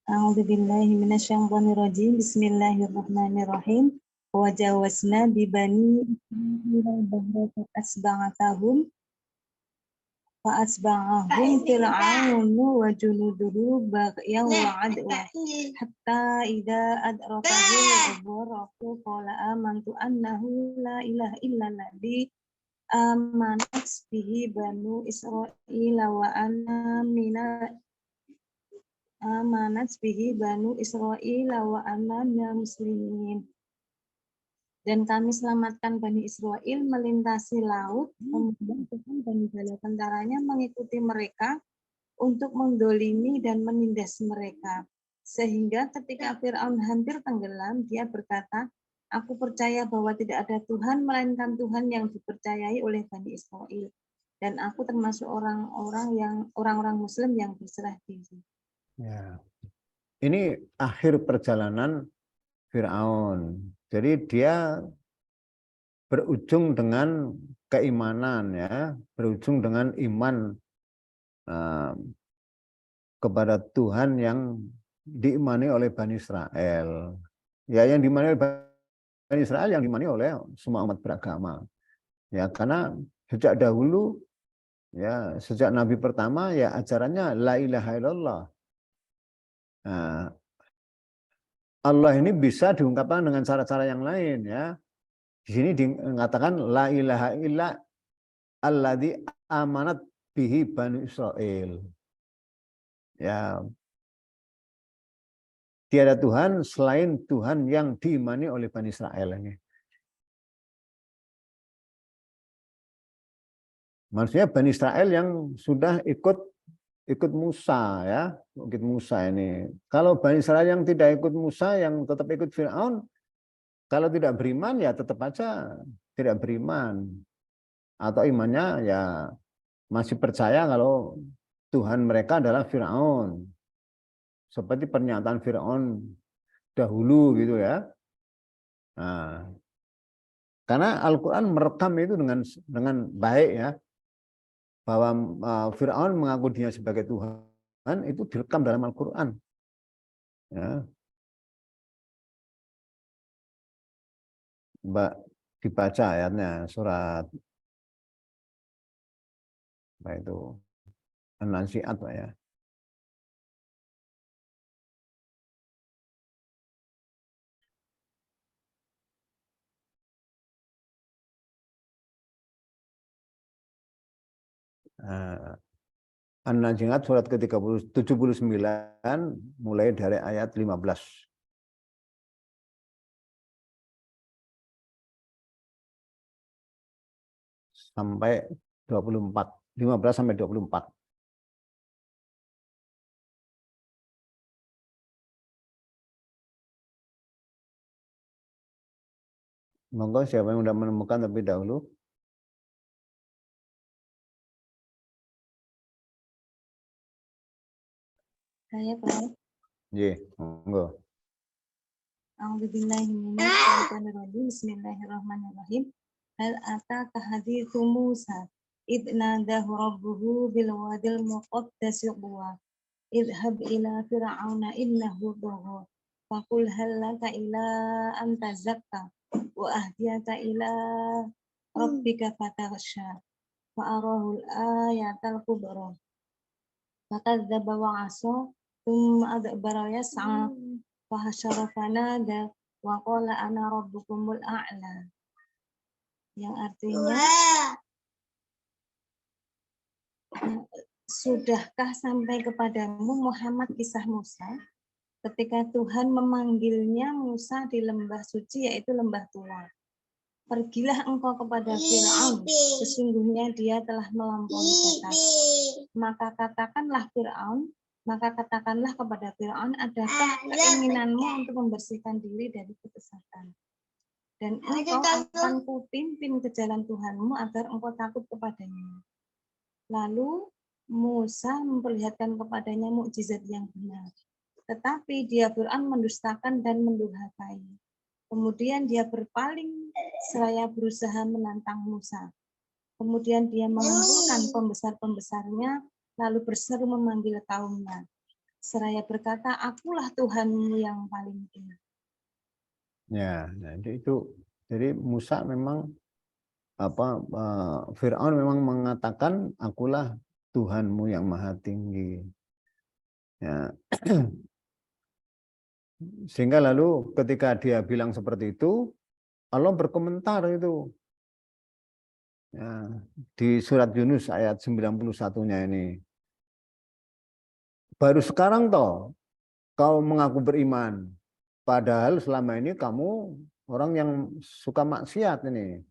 A'udzubillahi minasyaitonirrajim. Bismillahirrahmanirrahim. Wa jawazna bi bani Israila bahra fa'asba'ahum fir'aunu wa junuduhu baghyan wa 'adwa hatta idza adrakahu al-gharaqu qala amantu annahu la ilaha illa alladzi amanat bihi banu Israila wa ana minal muslimin. Dan kami selamatkan Bani Israel melintasi laut, kemudian Tuhan dan bala tentaranya mengikuti mereka untuk mendolimi dan menindas mereka. Sehingga ketika Fir'aun hampir tenggelam, dia berkata, aku percaya bahwa tidak ada Tuhan melainkan Tuhan yang dipercayai oleh Bani Israel. Dan aku termasuk orang-orang Muslim yang berserah diri. Ya. Ini akhir perjalanan Fir'aun. Jadi dia berujung dengan keimanan ya, berujung dengan iman kepada Tuhan yang diimani oleh Bani Israel. Ya, yang diimani oleh Bani Israel, yang diimani oleh semua umat beragama. Ya, karena sejak dahulu ya, sejak Nabi pertama ya ajarannya la ilaha illallah. Nah, Allah ini bisa diungkapkan dengan cara-cara yang lain ya. Di sini dikatakan la ilaha illa alladzi amanat bihi Bani Israel. Ya, tiada Tuhan selain Tuhan yang diimani oleh Bani Israel ini. Maksudnya Bani Israel yang sudah ikut Musa ya, ikut Musa ini. Kalau Bani Israel yang tidak ikut Musa, yang tetap ikut Fir'aun, kalau tidak beriman ya tetap aja tidak beriman. Atau imannya ya masih percaya kalau Tuhan mereka adalah Fir'aun. Seperti pernyataan Fir'aun dahulu gitu ya. Nah, karena Al-Quran merekam itu dengan baik ya. Bahwa Fir'aun mengaku dia sebagai Tuhan itu direkam dalam Al-Quran. Ya. Mbak dibaca ayatnya surat apa itu An-Nazi'at Pak ya. An-Nazi'at surat ke-79 mulai dari ayat 15. Sampai 24. 15 sampai 24. Monggo siapa yang sudah menemukan terlebih dahulu? Saya Prof. Nggih, monggo. A'udzubillahi minasyaitonirrajim. Bismillahirrahmanirrahim. Hal ataka hadithu Musa id nadahu rabbuhu bil wadil muqaddasi tuwa idhab ila fir'auna innahu tagha faqul hal laka ila an tazakka wa ahdiyaka ila rabbika fataghsha fa arahu al-ayatal kubra fakadzdzaba wa 'asa thumma adbara yas'a fahasyara fanada wa qala ana rabbukumul a'la, yang artinya Sudahkah sampai kepadamu Muhammad kisah Musa ketika Tuhan memanggilnya Musa di lembah suci yaitu lembah Tua. Pergilah engkau kepada Firaun, sesungguhnya dia telah melampaui batas. Maka katakanlah kepada Firaun, adakah keinginanmu untuk membersihkan diri dari kesesatan? Dan engkau akan kupimpin ke jalan Tuhanmu agar engkau takut kepadanya. Lalu Musa memperlihatkan kepadanya mukjizat yang benar. Tetapi dia Fir'aun mendustakan dan mendurhakai. Kemudian dia berpaling seraya berusaha menantang Musa. Kemudian dia mengumpulkan pembesar-pembesarnya, lalu berseru memanggil kaumnya. Seraya berkata, akulah Tuhanmu yang paling tinggi. Ya, jadi Musa memang Fir'aun memang mengatakan akulah Tuhanmu yang maha tinggi. Ya. Sehingga lalu ketika dia bilang seperti itu, Allah berkomentar itu. Ya, di surat Yunus ayat 91-nya ini. Baru sekarang toh kau mengaku beriman. Padahal selama ini kamu orang yang suka maksiat ini.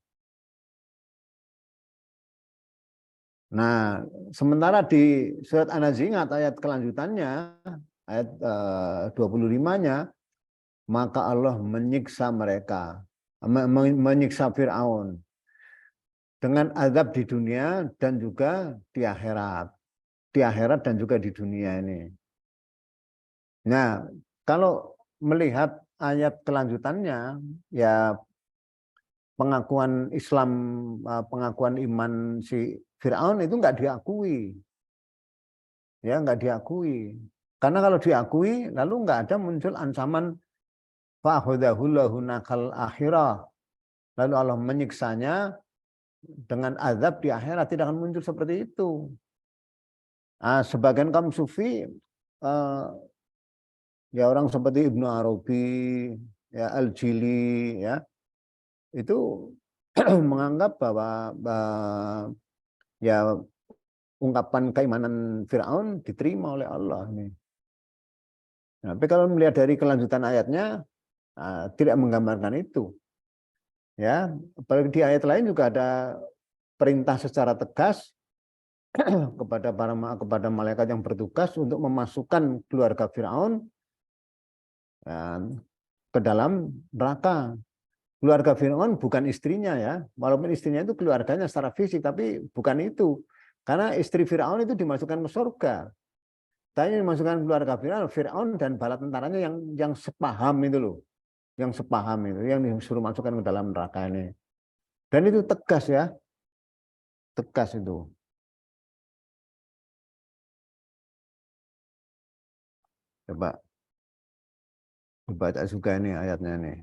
Nah, sementara di surat An-Nazi'at ayat kelanjutannya, ayat 25-nya, maka Allah menyiksa mereka, menyiksa Fir'aun dengan azab di dunia dan juga di akhirat. Di akhirat dan juga di dunia ini. Nah, kalau melihat ayat kelanjutannya, ya pengakuan Islam, pengakuan iman si Fir'aun itu nggak diakui. Ya, nggak diakui. Karena kalau diakui, lalu nggak ada muncul ancaman fa'khudahullahu nakal akhirah. Lalu Allah menyiksanya dengan azab di akhirat, tidak akan muncul seperti itu. Nah, sebagian kaum sufi, ya orang seperti Ibnu Arabi, ya Al-Jili, ya itu menganggap bahwa ya ungkapan keimanan Fir'aun diterima oleh Allah. Nah, tapi kalau melihat dari kelanjutan ayatnya, tidak menggambarkan itu. Ya, apalagi di ayat lain juga ada perintah secara tegas kepada malaikat yang bertugas untuk memasukkan keluarga Firaun ke dalam neraka. Keluarga Firaun bukan istrinya ya, walaupun istrinya itu keluarganya secara fisik, tapi bukan itu. Karena istri Firaun itu dimasukkan ke surga. Tanya dimasukkan keluarga Firaun dan bala tentaranya yang sepaham itu loh. Yang sepaham itu, yang disuruh masukkan ke dalam neraka ini. Dan itu tegas ya, tegas itu. Coba baca juga ini ayatnya nih.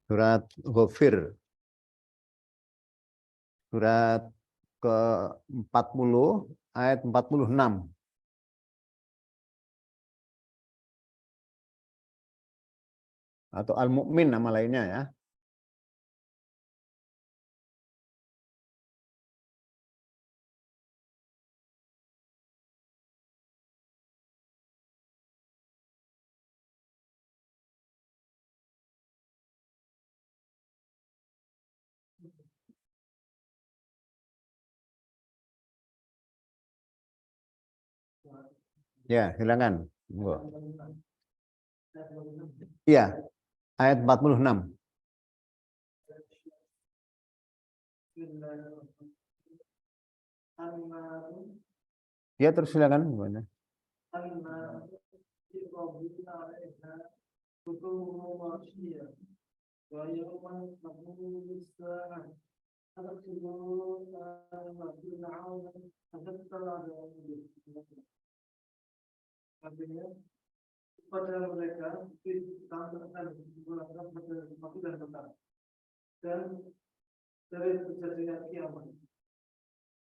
Surat Ghafir, surat ke-40 ayat 46. Atau Al-Mu'min nama lainnya ya. Ya, silakan. Iya, ayat 46. Ya, terus silakan. Artinya pada mereka kita akan menggunakan waktu dan tempat dan dari terjadinya kiamat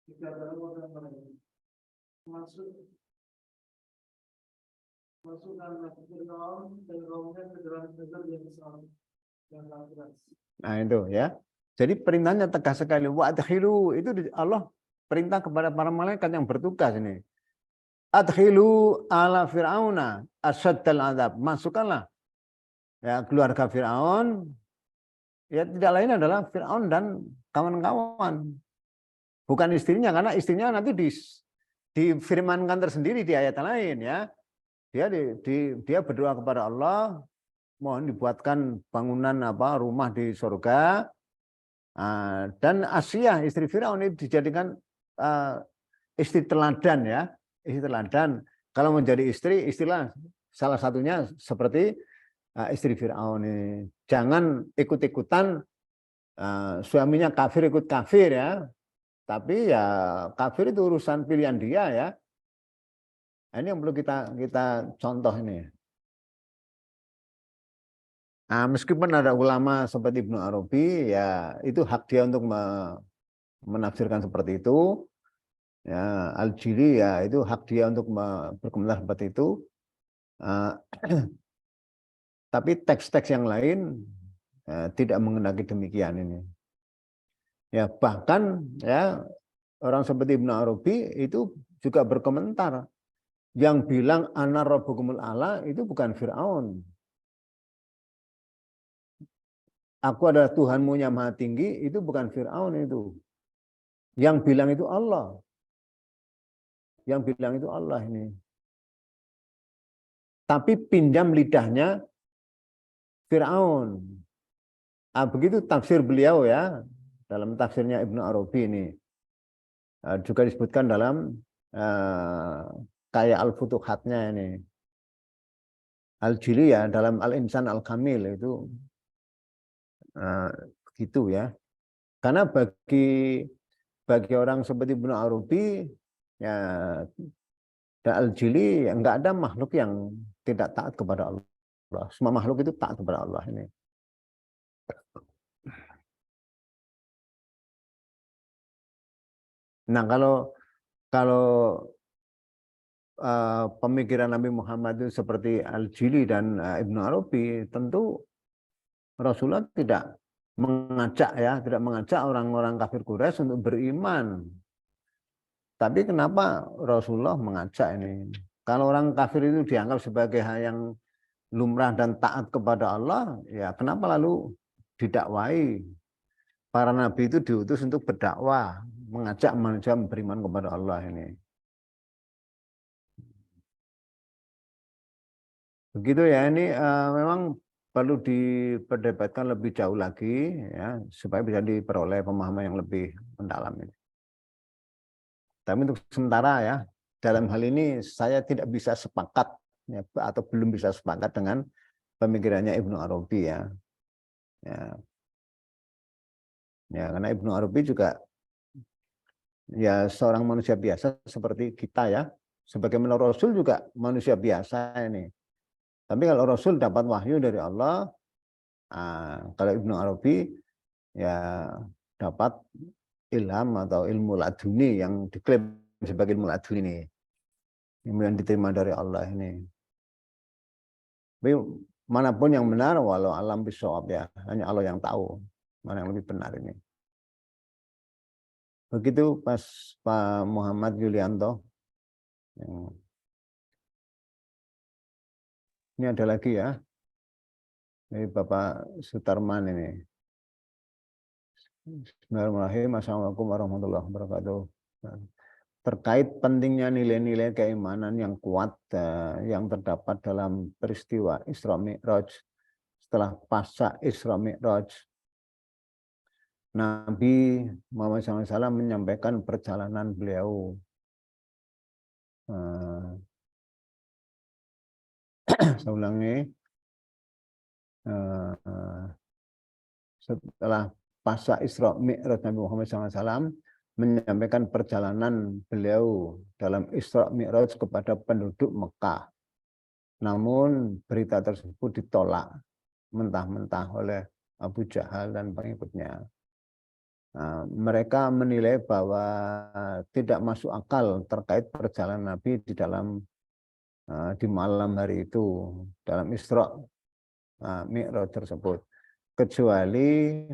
dikatakan kepada mereka, masukkanlah Fir'aun dan kaumnya ke dalam negeri yang besar dan keras. Nah itu ya. Jadi perintahnya tegas sekali. Wa adkhilu itu Allah perintah kepada para malaikat yang bertugas ini. Adkhilu ala fir'auna asyaddal azab. Masukkanlah ya keluarga Fir'aun. Ya tidak lain adalah Fir'aun dan kawan-kawan. Bukan istrinya, karena istrinya nanti difirmankan tersendiri di ayat lain ya. Dia berdoa kepada Allah, mohon dibuatkan bangunan rumah di surga. Dan Asia istri Firaun itu dijadikan istri teladan ya, istri teladan. Kalau menjadi istri, istilah salah satunya seperti istri Firaun ini. Jangan ikut-ikutan suaminya kafir ikut kafir ya. Tapi ya kafir itu urusan pilihan dia ya. Ini yang perlu kita contoh ini. Nah, meskipun ada ulama seperti Ibnu Arabi, ya itu hak dia untuk menafsirkan seperti itu. Ya, Al-Jili ya itu hak dia untuk berkomentar seperti itu. Tapi teks-teks yang lain tidak mengendaki demikian ini. Ya bahkan ya orang seperti Ibnu Arabi itu juga berkomentar. Yang bilang ana rabbukumul a'la itu bukan Fir'aun. Aku adalah Tuhanmu yang maha tinggi, itu bukan Fir'aun itu. Yang bilang itu Allah. Yang bilang itu Allah ini. Tapi pinjam lidahnya Fir'aun. Begitu tafsir beliau ya. Dalam tafsirnya Ibnu Arabi ini. Juga disebutkan dalam kayak Al-Futuhatnya ini. Al-Jili ya dalam Al-Insan Al-Kamil itu begitu ya. Karena bagi orang seperti Ibnu Arabi ya dan Al-Jili enggak ada makhluk yang tidak taat kepada Allah. Semua makhluk itu taat kepada Allah ini. Nah, kalau pemikiran Nabi Muhammad itu seperti Al-Jili dan Ibnu Arabi, tentu Rasulullah tidak mengajak orang-orang kafir Quraisy untuk beriman. Tapi kenapa Rasulullah mengajak ini? Kalau orang kafir itu dianggap sebagai hal yang lumrah dan taat kepada Allah, ya kenapa lalu didakwai? Para nabi itu diutus untuk berdakwah, mengajak manusia beriman kepada Allah ini. Begitu ya, ini memang perlu diperdebatkan lebih jauh lagi ya supaya bisa diperoleh pemahaman yang lebih mendalam ini. Tapi untuk sementara ya dalam hal ini saya tidak bisa sepakat ya, atau belum bisa sepakat dengan pemikirannya Ibnu Arabi ya. Ya karena Ibnu Arabi juga ya seorang manusia biasa seperti kita ya. Sebagaimana Rasul juga manusia biasa ini. Tapi kalau Rasul dapat wahyu dari Allah, kalau Ibnu Arabi ya dapat ilham atau ilmu laduni yang diklaim sebagai ilmu laduni ini, yang diterima dari Allah ini. Tapi manapun yang benar, walau alam bisawab ya, hanya Allah yang tahu mana yang lebih benar ini. Begitu Pak Muhammad Yulianto. Ini ada lagi ya, dari Bapak Sutarman ini. Bismillahirrahmanirrahim. Assalamualaikum warahmatullahi wabarakatuh. Terkait pentingnya nilai-nilai keimanan yang kuat yang terdapat dalam peristiwa Isra Mi'raj setelah pasca Isra Mi'raj, Nabi Muhammad SAW menyampaikan perjalanan beliau. Saya ulangi, setelah pasca Isra Mi'raj Nabi Muhammad SAW menyampaikan perjalanan beliau dalam Isra Mi'raj kepada penduduk Mekah. Namun berita tersebut ditolak mentah-mentah oleh Abu Jahal dan pengikutnya. mereka menilai bahwa tidak masuk akal terkait perjalanan Nabi di malam hari itu dalam Isra Mi'raj tersebut, kecuali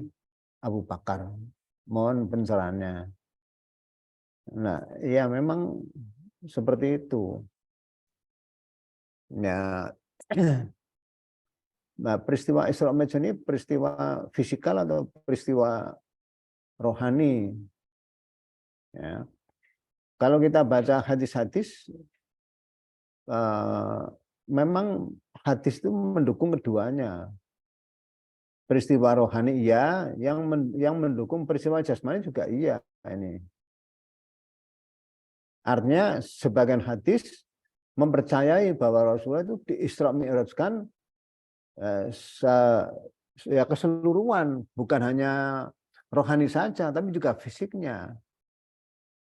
Abu Bakar. Mohon pencerahannya. Nah, ya memang seperti itu. Ya, nah, peristiwa Isra Mi'raj ini peristiwa fisikal atau peristiwa rohani. Ya. Kalau kita baca hadis-hadis, memang hadis itu mendukung keduanya. Peristiwa rohani iya, yang mendukung peristiwa jasmani juga iya. Ini artinya sebagian hadis mempercayai bahwa Rasulullah itu di Isra Mi'rajkan ya keseluruhan, bukan hanya rohani saja, tapi juga fisiknya.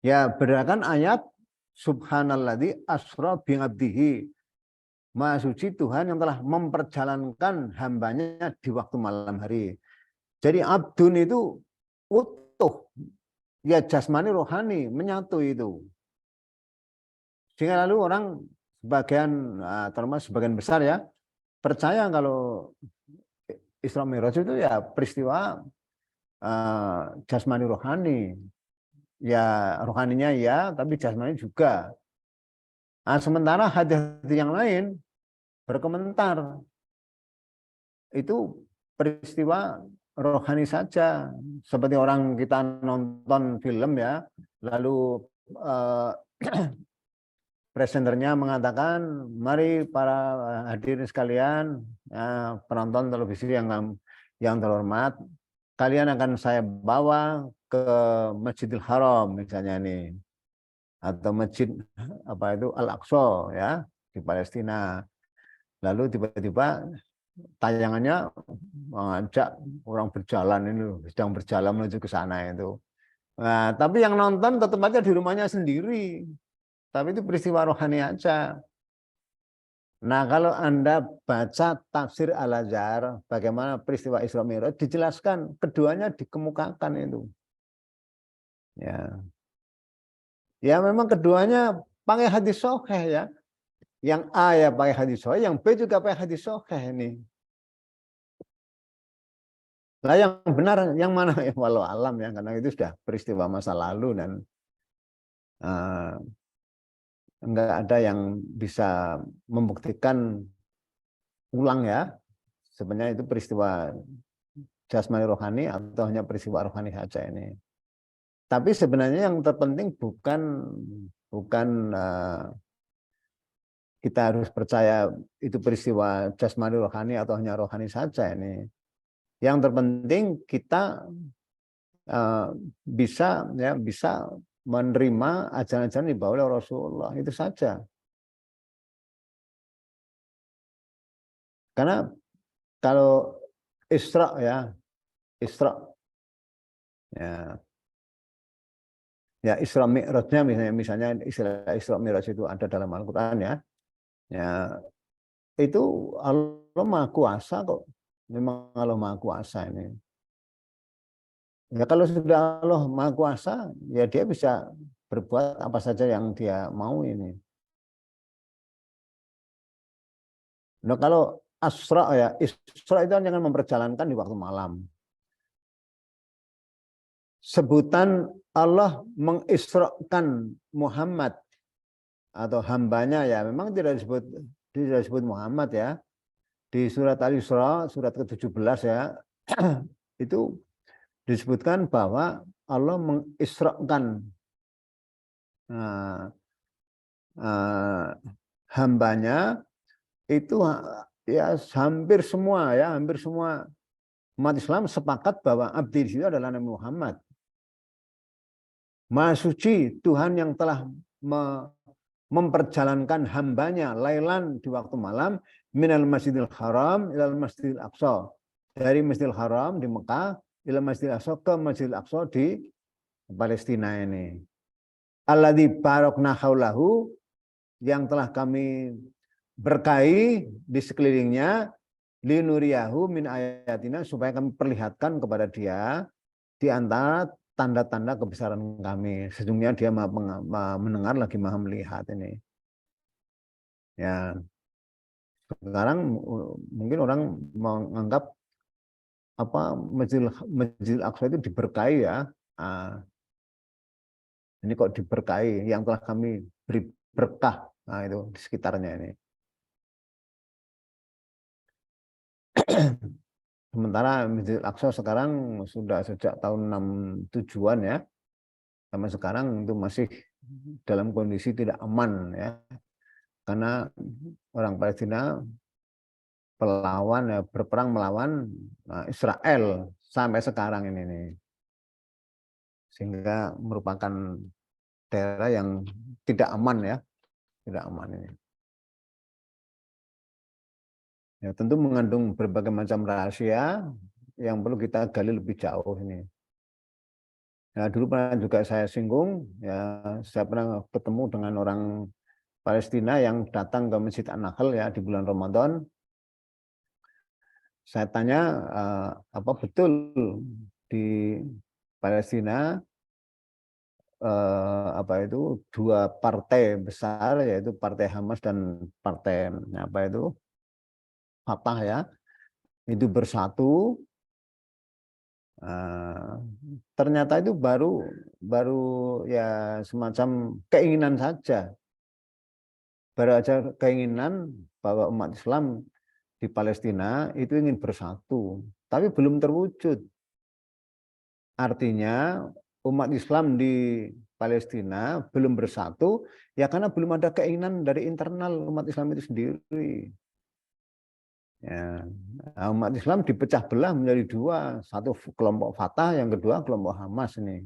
Ya berdasarkan ayat Subhanalladzi asra bi'abdihi, Maha suci Tuhan yang telah memperjalankan hambanya di waktu malam hari. Jadi abdun itu utuh, ya jasmani rohani menyatu itu. Sehingga lalu orang termasuk sebagian besar ya percaya kalau Isra Mi'raj itu ya peristiwa jasmani rohani. Ya rohaninya ya, tapi jasmani juga. Nah, sementara hadis-hadis yang lain berkomentar itu peristiwa rohani saja, seperti orang kita nonton film ya, lalu presenternya mengatakan, mari para hadirin sekalian, penonton televisi yang terhormat, kalian akan saya bawa ke Masjidil Haram misalnya nih, atau masjid apa itu Al-Aqsa ya di Palestina. Lalu tiba-tiba tayangannya mengajak orang berjalan ini, sedang berjalan menuju ke sana itu. Nah, tapi yang nonton tetap aja di rumahnya sendiri. Tapi itu peristiwa rohani aja. Nah, kalau Anda baca tafsir Al-Azhar, bagaimana peristiwa Isra Mi'raj, dijelaskan, keduanya dikemukakan itu. Ya memang keduanya pakai hadis sahih ya. Yang A ya pakai hadis sahih, yang B juga pakai hadis sahih ini. Lah yang benar yang mana ya, walau alam ya, karena itu sudah peristiwa masa lalu dan enggak ada yang bisa membuktikan ulang ya. Sebenarnya itu peristiwa jasmani rohani atau hanya peristiwa rohani saja ini. Tapi sebenarnya yang terpenting bukan kita harus percaya itu peristiwa jasmani rohani atau hanya rohani saja ini. Yang terpenting kita bisa menerima ajaran-ajaran dibawa oleh Rasulullah, itu saja. Karena kalau Isra ya Isra Mi'rajnya misalnya istilah Isra Mi'raj itu ada dalam Al-Qur'an ya. Ya itu Allah Maha Kuasa kok. Memang Allah Maha Kuasa ini. Ya kalau sudah Allah Maha Kuasa, ya dia bisa berbuat apa saja yang dia mau ini. Nah kalau Asra ya, Isra itu jangan memperjalankan di waktu malam. Sebutan Allah mengisrakan Muhammad atau hambanya ya memang tidak disebut Muhammad ya. Di surat Al-Isra surat ke-17 ya itu disebutkan bahwa Allah mengisrakan hambanya itu ya hampir semua umat Islam sepakat bahwa abdi di situ adalah Nabi Muhammad. Maha suci Tuhan yang telah memperjalankan hambanya lailan di waktu malam minal masjidil haram ilal masjidil aqsa, dari masjidil haram di Mekah ilal masjidil aqsa ke masjidil aqsa di Palestina ini. Alladzi barakna haulahu, yang telah kami berkahi di sekelilingnya, linuriyahu min ayatina, supaya kami perlihatkan kepada dia di antara tanda-tanda kebesaran kami. Sesungguhnya dia maha mendengar lagi maha melihat ini. Ya, sekarang mungkin orang menganggap apa Masjidil Aqsa itu diberkahi ya. Ini kok diberkahi yang telah kami beri berkah. Nah, itu di sekitarnya ini. Sementara Masjidil Aqsa sekarang sudah sejak tahun 67-an ya. Sampai sekarang itu masih dalam kondisi tidak aman ya. Karena orang Palestina berperang melawan Israel sampai sekarang ini nih. Sehingga merupakan daerah yang tidak aman ya, tidak aman ini. Ya, tentu mengandung berbagai macam rahasia yang perlu kita gali lebih jauh ini. Ya, dulu pernah juga saya singgung, ya saya pernah ketemu dengan orang Palestina yang datang ke Masjid An-Nahl ya di bulan Ramadan. Saya tanya apa betul di Palestina apa itu dua partai besar yaitu partai Hamas dan partai apa itu Fatah ya itu bersatu. Ternyata itu baru ya semacam keinginan saja, baru aja keinginan bahwa umat Islam di Palestina itu ingin bersatu, tapi belum terwujud. Artinya umat Islam di Palestina belum bersatu ya karena belum ada keinginan dari internal umat Islam itu sendiri. Ya, umat Islam dipecah belah menjadi dua, satu kelompok Fatah, yang kedua kelompok Hamas ini.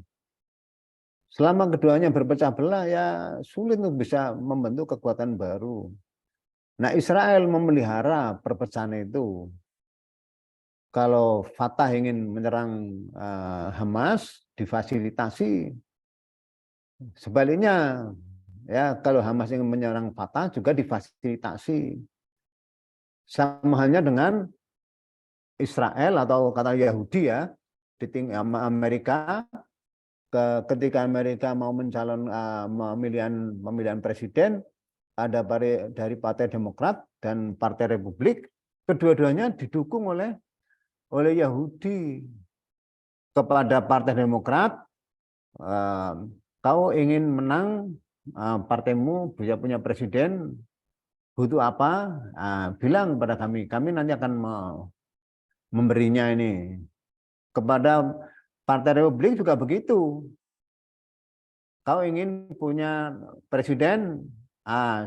Selama keduanya berpecah belah ya sulit untuk bisa membentuk kekuatan baru. Nah, Israel memelihara perpecahan itu. Kalau Fatah ingin menyerang Hamas, difasilitasi. Sebaliknya, ya kalau Hamas ingin menyerang Fatah juga difasilitasi. Sama halnya dengan Israel atau kata Yahudi ya, di Amerika, ketika Amerika mau mencalon pemilihan presiden, ada dari Partai Demokrat dan Partai Republik, kedua-duanya didukung oleh Yahudi. Kepada Partai Demokrat, kau ingin menang, partaimu bisa punya presiden, butuh apa? Bilang kepada kami nanti akan memberinya ini. Kepada Partai Republik juga begitu. Kau ingin punya presiden,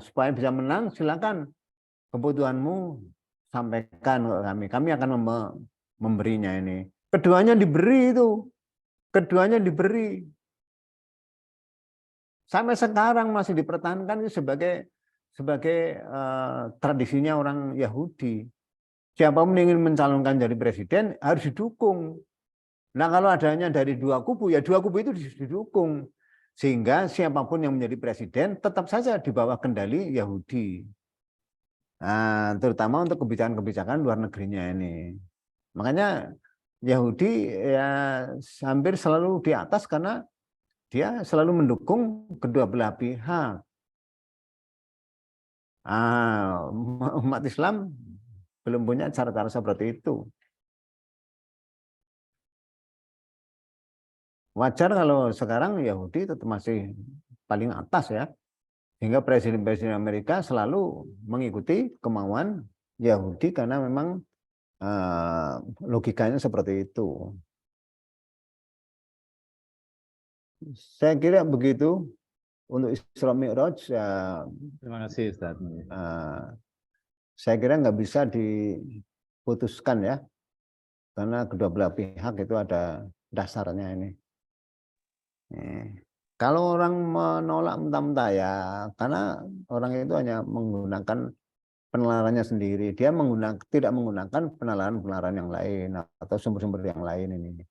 supaya bisa menang, silakan kebutuhanmu sampaikan ke kami. Kami akan memberinya ini. Keduanya diberi itu. Keduanya diberi. Sampai sekarang masih dipertahankan sebagai tradisinya orang Yahudi. Siapapun ingin mencalonkan jadi presiden harus didukung. Nah, kalau adanya dari dua kubu, ya dua kubu itu didukung. Sehingga siapapun yang menjadi presiden tetap saja di bawah kendali Yahudi. Nah, terutama untuk kebijakan-kebijakan luar negerinya ini. Makanya Yahudi ya hampir selalu di atas karena dia selalu mendukung kedua belah pihak. Umat Islam belum punya cara-cara seperti itu. Wajar kalau sekarang Yahudi tetap masih paling atas ya. Sehingga presiden-presiden Amerika selalu mengikuti kemauan Yahudi karena memang logikanya seperti itu. Saya kira begitu untuk Isra Mi'raj ya. Terima kasih Ustaz. Saya kira nggak bisa diputuskan ya, karena kedua belah pihak itu ada dasarnya ini. Kalau orang menolak mentah-mentah ya, karena orang itu hanya menggunakan penalarannya sendiri. Dia tidak menggunakan penalaran-penalaran yang lain atau sumber-sumber yang lain ini.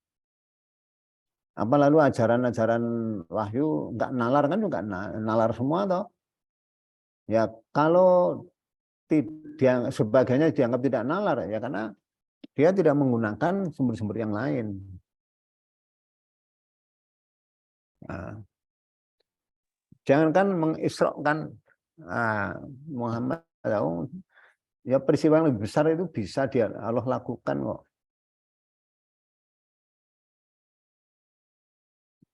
Apa lalu ajaran-ajaran wahyu nggak nalar kan juga nalar semua toh? Ya kalau sebagainya dianggap tidak nalar ya karena dia tidak menggunakan sumber-sumber yang lain. Nah, jangankan mengisrokan Muhammad, ya peristiwa yang lebih besar itu bisa dia Allah lakukan kok.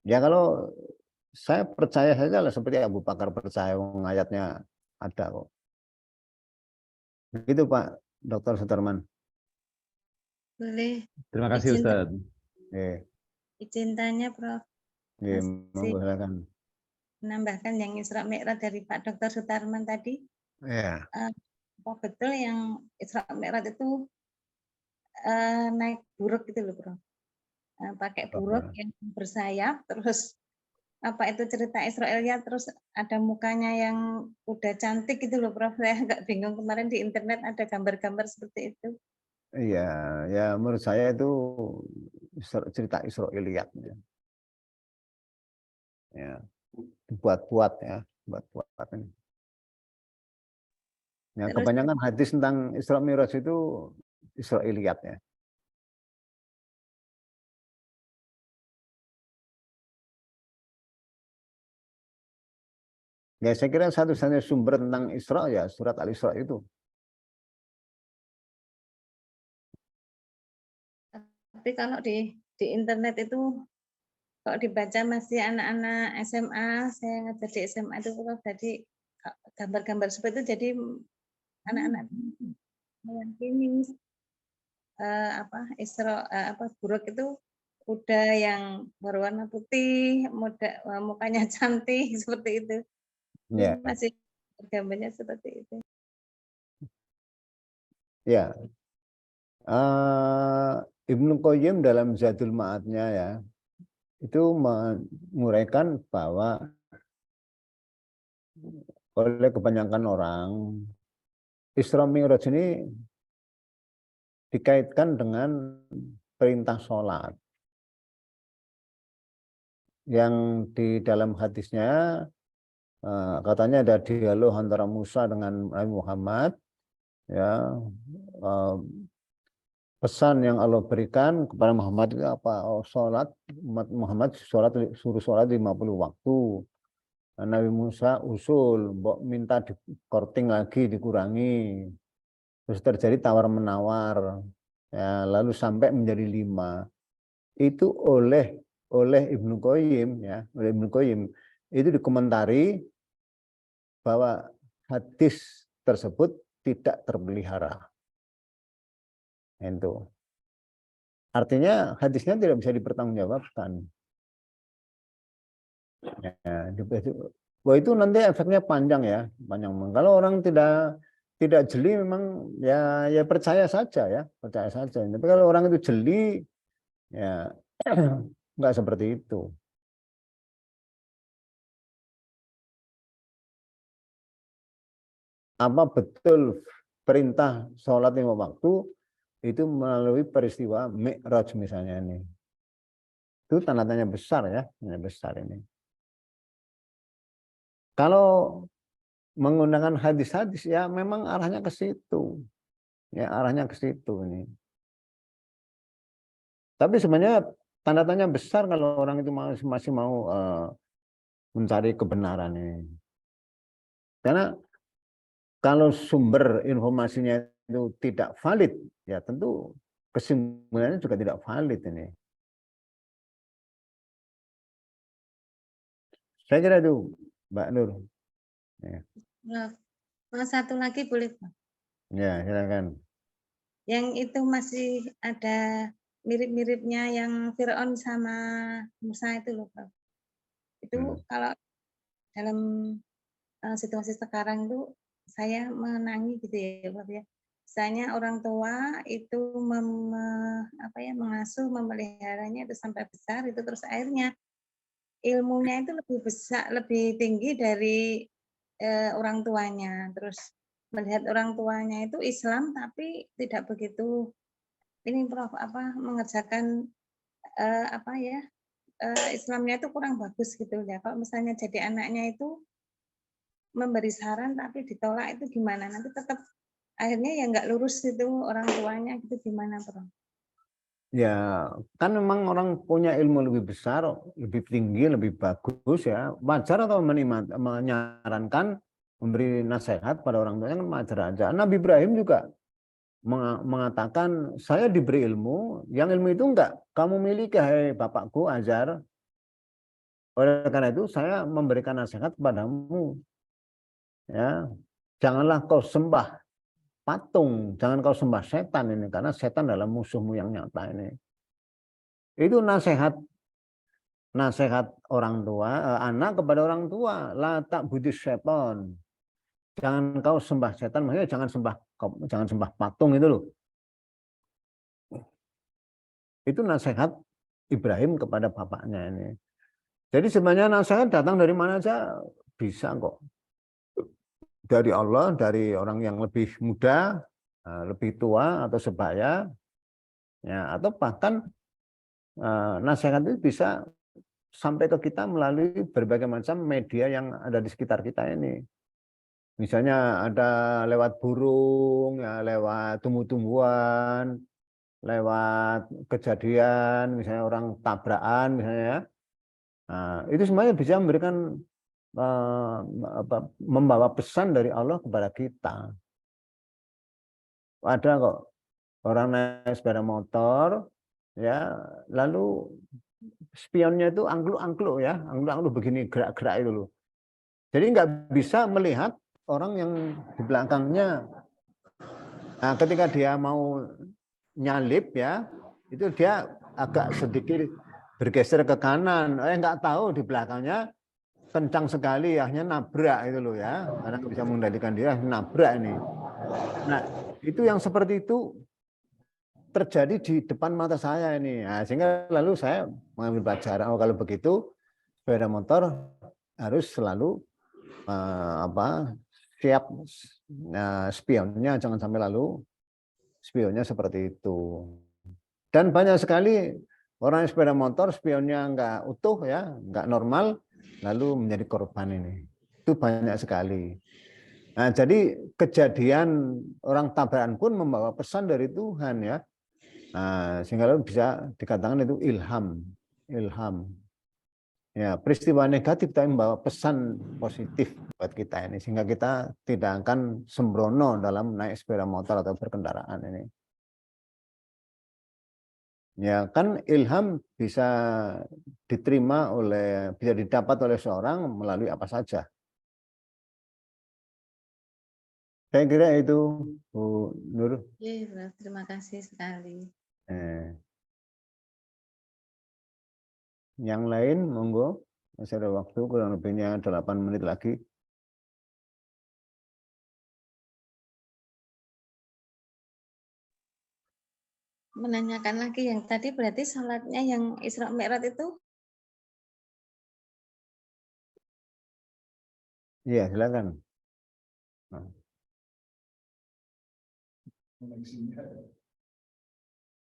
Ya kalau saya percaya saja lah seperti Abu Bakar percaya ayatnya ada kok. Begitu Pak Dr. Sutarman. Boleh Terima kasih izin, Ustadz. izin tanya Prof. Monggo silakan. Menambahkan yang Isra Mi'raj dari Pak Dr. Sutarman tadi. Ya. Apa betul yang Isra Mi'raj itu naik buruk gitu loh, Bro? Pakai buruk yang bersayap, terus apa itu cerita Israelnya, terus ada mukanya yang udah cantik gitu loh, Prof. Saya agak bingung, kemarin di internet ada gambar-gambar seperti itu. Iya, ya menurut saya itu cerita Israiliyat. Ya, buat-buat ya, buat-buat ini. Ya, Terus kebanyakan hadis tentang Isra Mi'raj itu Israiliyat ya. Ya, saya kira satu-satunya sumber tentang Isra ya surat Al-Isra itu. tapi kalau di internet itu kalau dibaca masih anak-anak SMA, saya ngajar di SMA itu Prof, jadi gambar-gambar seperti itu, jadi anak-anak meyakini buruk itu kuda yang berwarna putih, mukanya cantik seperti itu. Ya. Masih gambarnya seperti itu. Ya. Ibnu Qayyim dalam Zadul Ma'adnya ya, itu menguraikan bahwa oleh kebanyakan orang Isra Mi'raj ini dikaitkan dengan perintah sholat. Yang di dalam hadisnya katanya ada dialog antara Musa dengan Nabi Muhammad, ya, pesan yang Allah berikan kepada Muhammad itu apa? Sholat, umat Muhammad suruh sholat 50 waktu. Nabi Musa usul, minta dikorting lagi, dikurangi. Terus terjadi tawar-menawar, ya, lalu sampai menjadi 5. Itu oleh Ibnu Qayyim, ya, oleh Ibnu Qayyim itu dikomentari bahwa hadis tersebut tidak terpelihara. Itu artinya hadisnya tidak bisa dipertanggungjawabkan. Ya, bahwa itu nanti efeknya panjang ya, panjang. Kalau orang tidak jeli memang ya percaya saja ya, percaya saja. Tapi kalau orang itu jeli ya enggak seperti itu. Apa betul perintah sholat 5 waktu itu melalui peristiwa Mi'raj misalnya ini? Itu tanda tanya besar ya, tanya besar ini. Kalau menggunakan hadis-hadis ya memang arahnya ke situ. Ya, arahnya ke situ ini. Tapi sebenarnya tanda tanya besar kalau orang itu masih mau mencari kebenaran ini. Karena kalau sumber informasinya itu tidak valid, ya tentu kesimpulannya juga tidak valid ini. Saya kira itu, Mbak Nur. Ya. Nah, satu lagi boleh, Pak? Ya, silakan. Yang itu masih ada mirip-miripnya yang Fir'aun sama Musa itu loh, Pak. Itu kalau dalam situasi sekarang itu saya menangi gitu ya, Pak ya. Misalnya orang tua itu mengasuh, memeliharanya itu sampai besar, itu terus akhirnya ilmunya itu lebih besar, lebih tinggi dari orang tuanya. Terus melihat orang tuanya itu Islam tapi tidak begitu ini Prof mengerjakan Islamnya itu kurang bagus gitu ya. Kalau misalnya jadi anaknya itu memberi saran tapi ditolak itu gimana? Nanti tetap akhirnya ya nggak lurus itu orang tuanya gitu, gimana Prof? Ya, kan memang orang punya ilmu lebih besar, lebih tinggi, lebih bagus ya. Wajar atau menyarankan memberi nasihat pada orang tuanya kan wajar aja. Nabi Ibrahim juga mengatakan, saya diberi ilmu, yang ilmu itu enggak kamu miliki, hai bapakku Azar. Oleh karena itu saya memberikan nasihat kepadamu, ya, janganlah kau sembah patung, jangan kau sembah setan ini, karena setan adalah musuhmu yang nyata ini. Itu nasihat orang tua, anak kepada orang tua, la tak budis setan. Jangan kau sembah setan, maksudnya jangan sembah patung itu loh. Itu nasihat Ibrahim kepada bapaknya ini. Jadi sebenarnya nasihat datang dari mana aja bisa kok. Dari Allah, dari orang yang lebih muda, lebih tua atau sebaya, ya, atau bahkan nasihat itu bisa sampai ke kita melalui berbagai macam media yang ada di sekitar kita ini. Misalnya ada lewat burung, ya, lewat tumbuh-tumbuhan, lewat kejadian, misalnya orang tabrakan, misalnya, ya. Nah, itu semuanya bisa memberikan membawa pesan dari Allah kepada kita. Ada kok orang naik sepeda motor, ya, lalu spionnya itu angkluk-angkluk ya, angkluk-angkluk begini gerak-gerak itu loh. Jadi nggak bisa melihat orang yang di belakangnya. Nah, ketika dia mau nyalip ya, itu dia agak sedikit bergeser ke kanan. Nggak tahu di belakangnya kencang sekali, akhirnya nabrak itu loh ya, karena nggak bisa mengendalikan dia, nabrak ini. Nah, itu yang seperti itu terjadi di depan mata saya ini. Nah, sehingga lalu saya mengambil pelajaran, oh kalau begitu sepeda motor harus selalu siap, spionnya, jangan sampai lalu spionnya seperti itu. Dan banyak sekali orang yang sepeda motor spionnya nggak utuh ya, nggak normal, lalu menjadi korban ini. Itu banyak sekali. Nah, jadi kejadian orang tabrakan pun membawa pesan dari Tuhan ya. Nah, sehingga lalu bisa dikatakan itu ilham. Ya, peristiwa negatif tapi membawa pesan positif buat kita ini, sehingga kita tidak akan sembrono dalam naik sepeda motor atau berkendaraan ini. Ya, kan ilham bisa bisa didapat oleh seorang melalui apa saja. Saya kira itu, Bu Nur. Iya, terima kasih sekali. Yang lain, monggo. Masih ada waktu, kurang lebihnya 8 menit lagi. Menanyakan lagi yang tadi berarti sholatnya yang Isra Mi'raj itu? Iya, silakan. Koneksinya,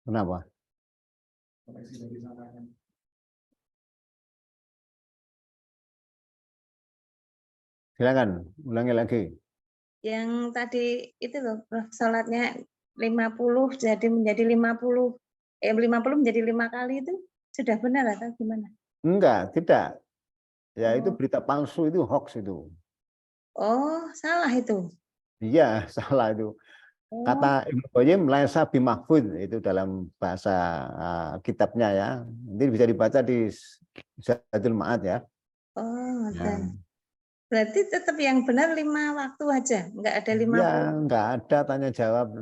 Kenapa? koneksi dari sana. Silakan, ulangi lagi. Yang tadi itu loh, Prof, sholatnya 50 jadi menjadi 50 menjadi 5 kali itu sudah benar atau gimana? Enggak, tidak. Ya, itu Oh, berita palsu, itu hoax itu. oh salah itu. Iya, salah itu. Oh, Kata Ibnu Qayyim, laisa bimahfud, itu dalam bahasa kitabnya ya. Nanti bisa dibaca di Zadul Ma'ad ya. oh, Ya. berarti tetap yang benar 5 waktu aja, nggak ada 50. Ya, enggak ada tanya jawab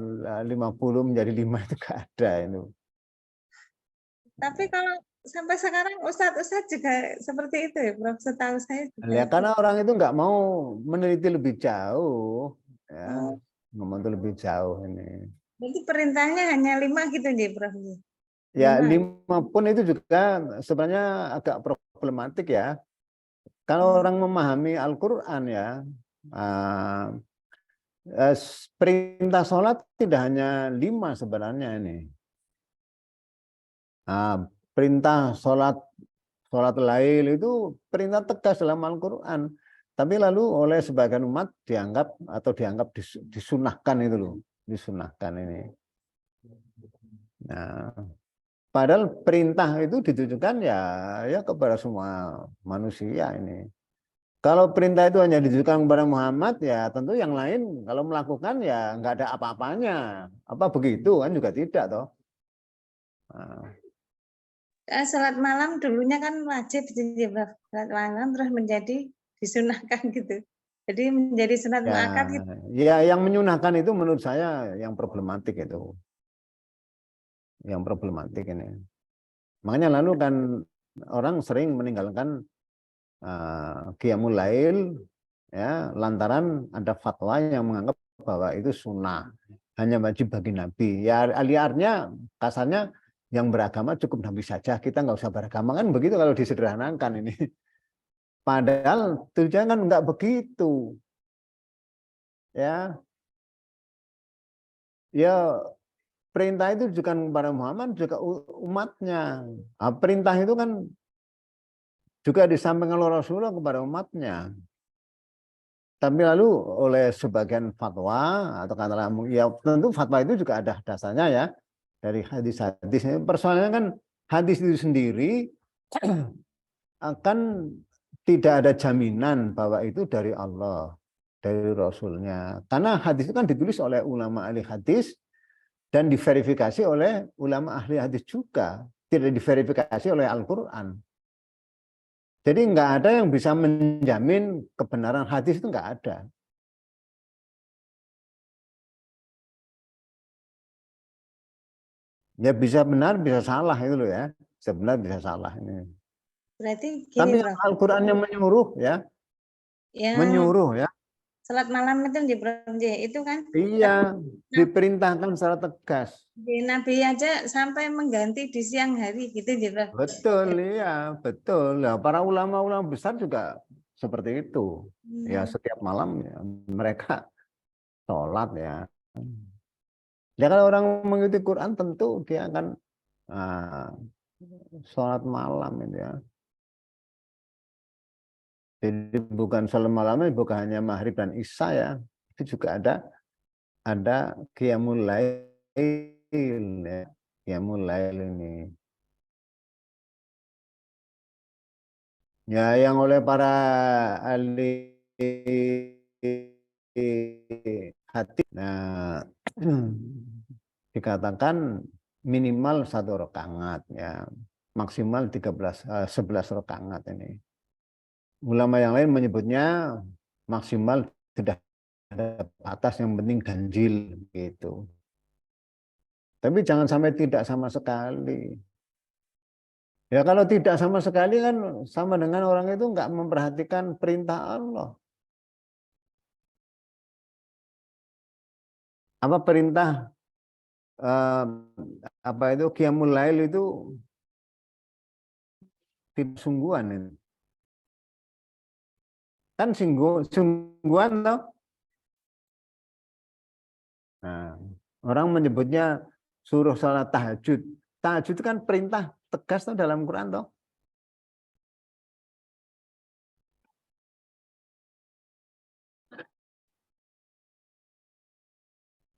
50 menjadi 5 itu enggak ada itu. Tapi kalau sampai sekarang Ustadz juga seperti itu ya, Prof. Setahu saya juga Ya, itu. karena orang itu enggak mau meneliti lebih jauh, ya, Oh, ngomong itu lebih jauh ini. berarti perintahnya hanya 5 gitu nih, Prof. Ya, 5. 5 pun itu juga sebenarnya agak problematik ya. Kalau orang memahami Al-Quran ya, perintah sholat tidak hanya 5 sebenarnya ini. Perintah sholat lail itu perintah tegas dalam Al-Quran. Tapi lalu oleh sebagian umat dianggap disunahkan itu loh, disunahkan ini. Nah, Padahal perintah itu ditujukan ya kepada semua manusia ini. Kalau perintah itu hanya ditujukan kepada Muhammad, ya tentu yang lain kalau melakukan ya nggak ada apa-apanya. Apa begitu kan juga tidak toh. Nah, Salat malam dulunya kan wajib gitu ya, Prof. Salat malam terus menjadi disunahkan gitu. Jadi menjadi sunat ya, muakkad gitu. ya yang menyunahkan itu menurut saya yang problematik itu, yang problematik ini. Makanya lalu kan orang sering meninggalkan qiyamul lail ya lantaran ada fatwa yang menganggap bahwa itu sunnah, hanya wajib bagi Nabi. Ya aliarnya kasarnya yang beragama cukup Nabi saja, kita nggak usah beragama kan begitu kalau disederhanakan ini. Padahal tujuan kan nggak begitu. Ya, ya perintah itu bukan kepada Muhammad juga umatnya. Nah, perintah itu kan juga disampaikan oleh Rasulullah kepada umatnya. Tapi lalu oleh sebagian fatwa atau katakanlah ya tentu fatwa itu juga ada dasarnya ya dari hadis-hadis. Persoalannya kan hadis itu sendiri akan tidak ada jaminan bahwa itu dari Allah, dari Rasulnya. Karena hadis itu kan ditulis oleh ulama ahli hadis dan diverifikasi oleh ulama ahli hadis juga. Tidak diverifikasi oleh Al-Quran. Jadi nggak ada yang bisa menjamin kebenaran hadis itu nggak ada. Ya bisa benar, bisa salah itu loh ya. Bisa benar, bisa salah ini. Berarti gini, Tapi Prof. Al-Quran yang menyuruh ya, Yang menyuruh ya. salat malam itu di Prof, itu kan Iya, diperintahkan secara tegas. Nabi aja sampai mengganti di siang hari gitu ya, Prof. Betul, ya, betul. Nah, para ulama-ulama besar juga seperti itu. Ya, setiap malam ya, mereka sholat ya. Ya kalau orang mengikuti Quran tentu dia akan ah, sholat malam itu ya. Jadi bukan sholat malamnya bukan hanya maghrib dan isya ya, itu juga ada qiyamul lail ya, qiyamul lail ini. Ya yang oleh para ahli hati, nah dikatakan minimal 1 rakaat ya, maksimal 11 rakaat ini. Ulama yang lain menyebutnya maksimal tidak ada batas, yang penting ganjil gitu. Tapi jangan sampai tidak sama sekali. Ya kalau tidak sama sekali kan sama dengan orang itu nggak memperhatikan perintah Allah. Apa perintah eh, apa itu qiyamul lail itu tidak sungguhan itu. Kan sungguhan toh. Nah, orang menyebutnya suruh salat tahajud. Tahajud itu kan perintah tegas toh dalam Quran toh.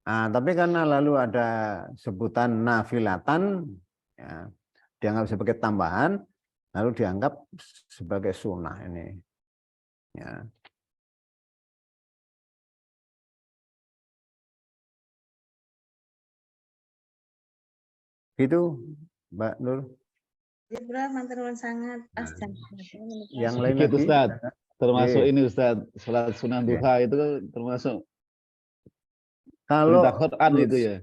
Nah, tapi karena lalu ada sebutan nafilatan, ya, dianggap sebagai tambahan, lalu dianggap sebagai sunnah ini. Ya. Gitu, Mbak Nur. Ya, Prof, matur nuwun sangat pas jam. Yang lain Sedikit lagi? Ustadz, termasuk Iya. ini Ustadz, sholat sunnah Iya. duha itu termasuk Kalau perintah Quran menurut, itu ya.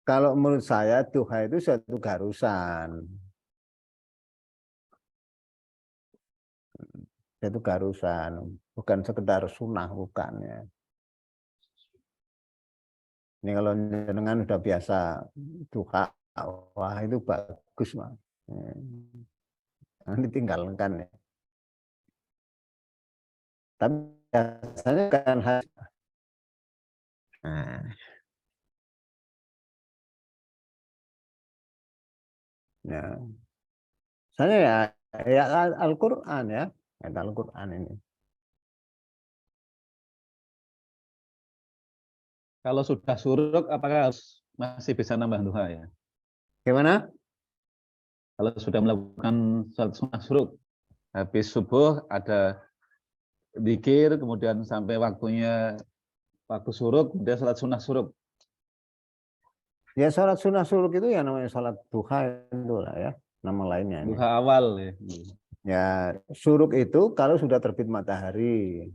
kalau menurut saya duha itu suatu garusan. Itu garusan, bukan sekedar sunnah, bukan ya. Ini kalau dengan udah biasa duha, wah itu bagus mah. Nanti tinggalkan ya. Tapi biasanya kan nah, ya. Saya ya Al-Quran ya, ayat Al-Quran ini. Kalau sudah suruk, apakah harus masih bisa nambah duha ya? Gimana? Kalau sudah melakukan sholat sunnah syuruk, habis subuh ada zikir, kemudian sampai waktu syuruk, kemudian sholat sunnah syuruk. Ya sholat sunnah syuruk itu ya namanya sholat duha itu lah ya, nama lainnya ini. Duha awal ya. Ya syuruk itu kalau sudah terbit matahari,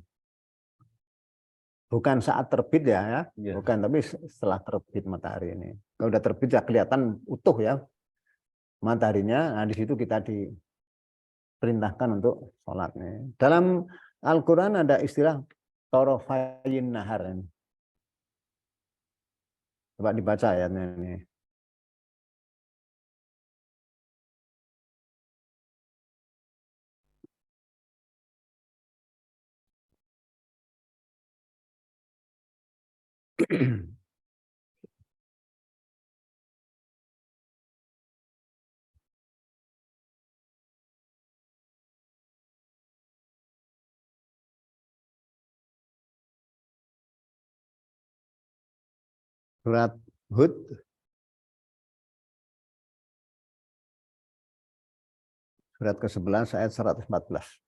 bukan saat terbit ya, Ya. bukan, tapi setelah terbit matahari ini. Kalau udah terbit ya kelihatan utuh ya mataharinya. Nah di situ kita diperintahkan untuk sholat. Dalam Al-Quran ada istilah torofayin nahar. Coba dibaca ayatnya ini. Surat Hud surat ke-11 ayat 114.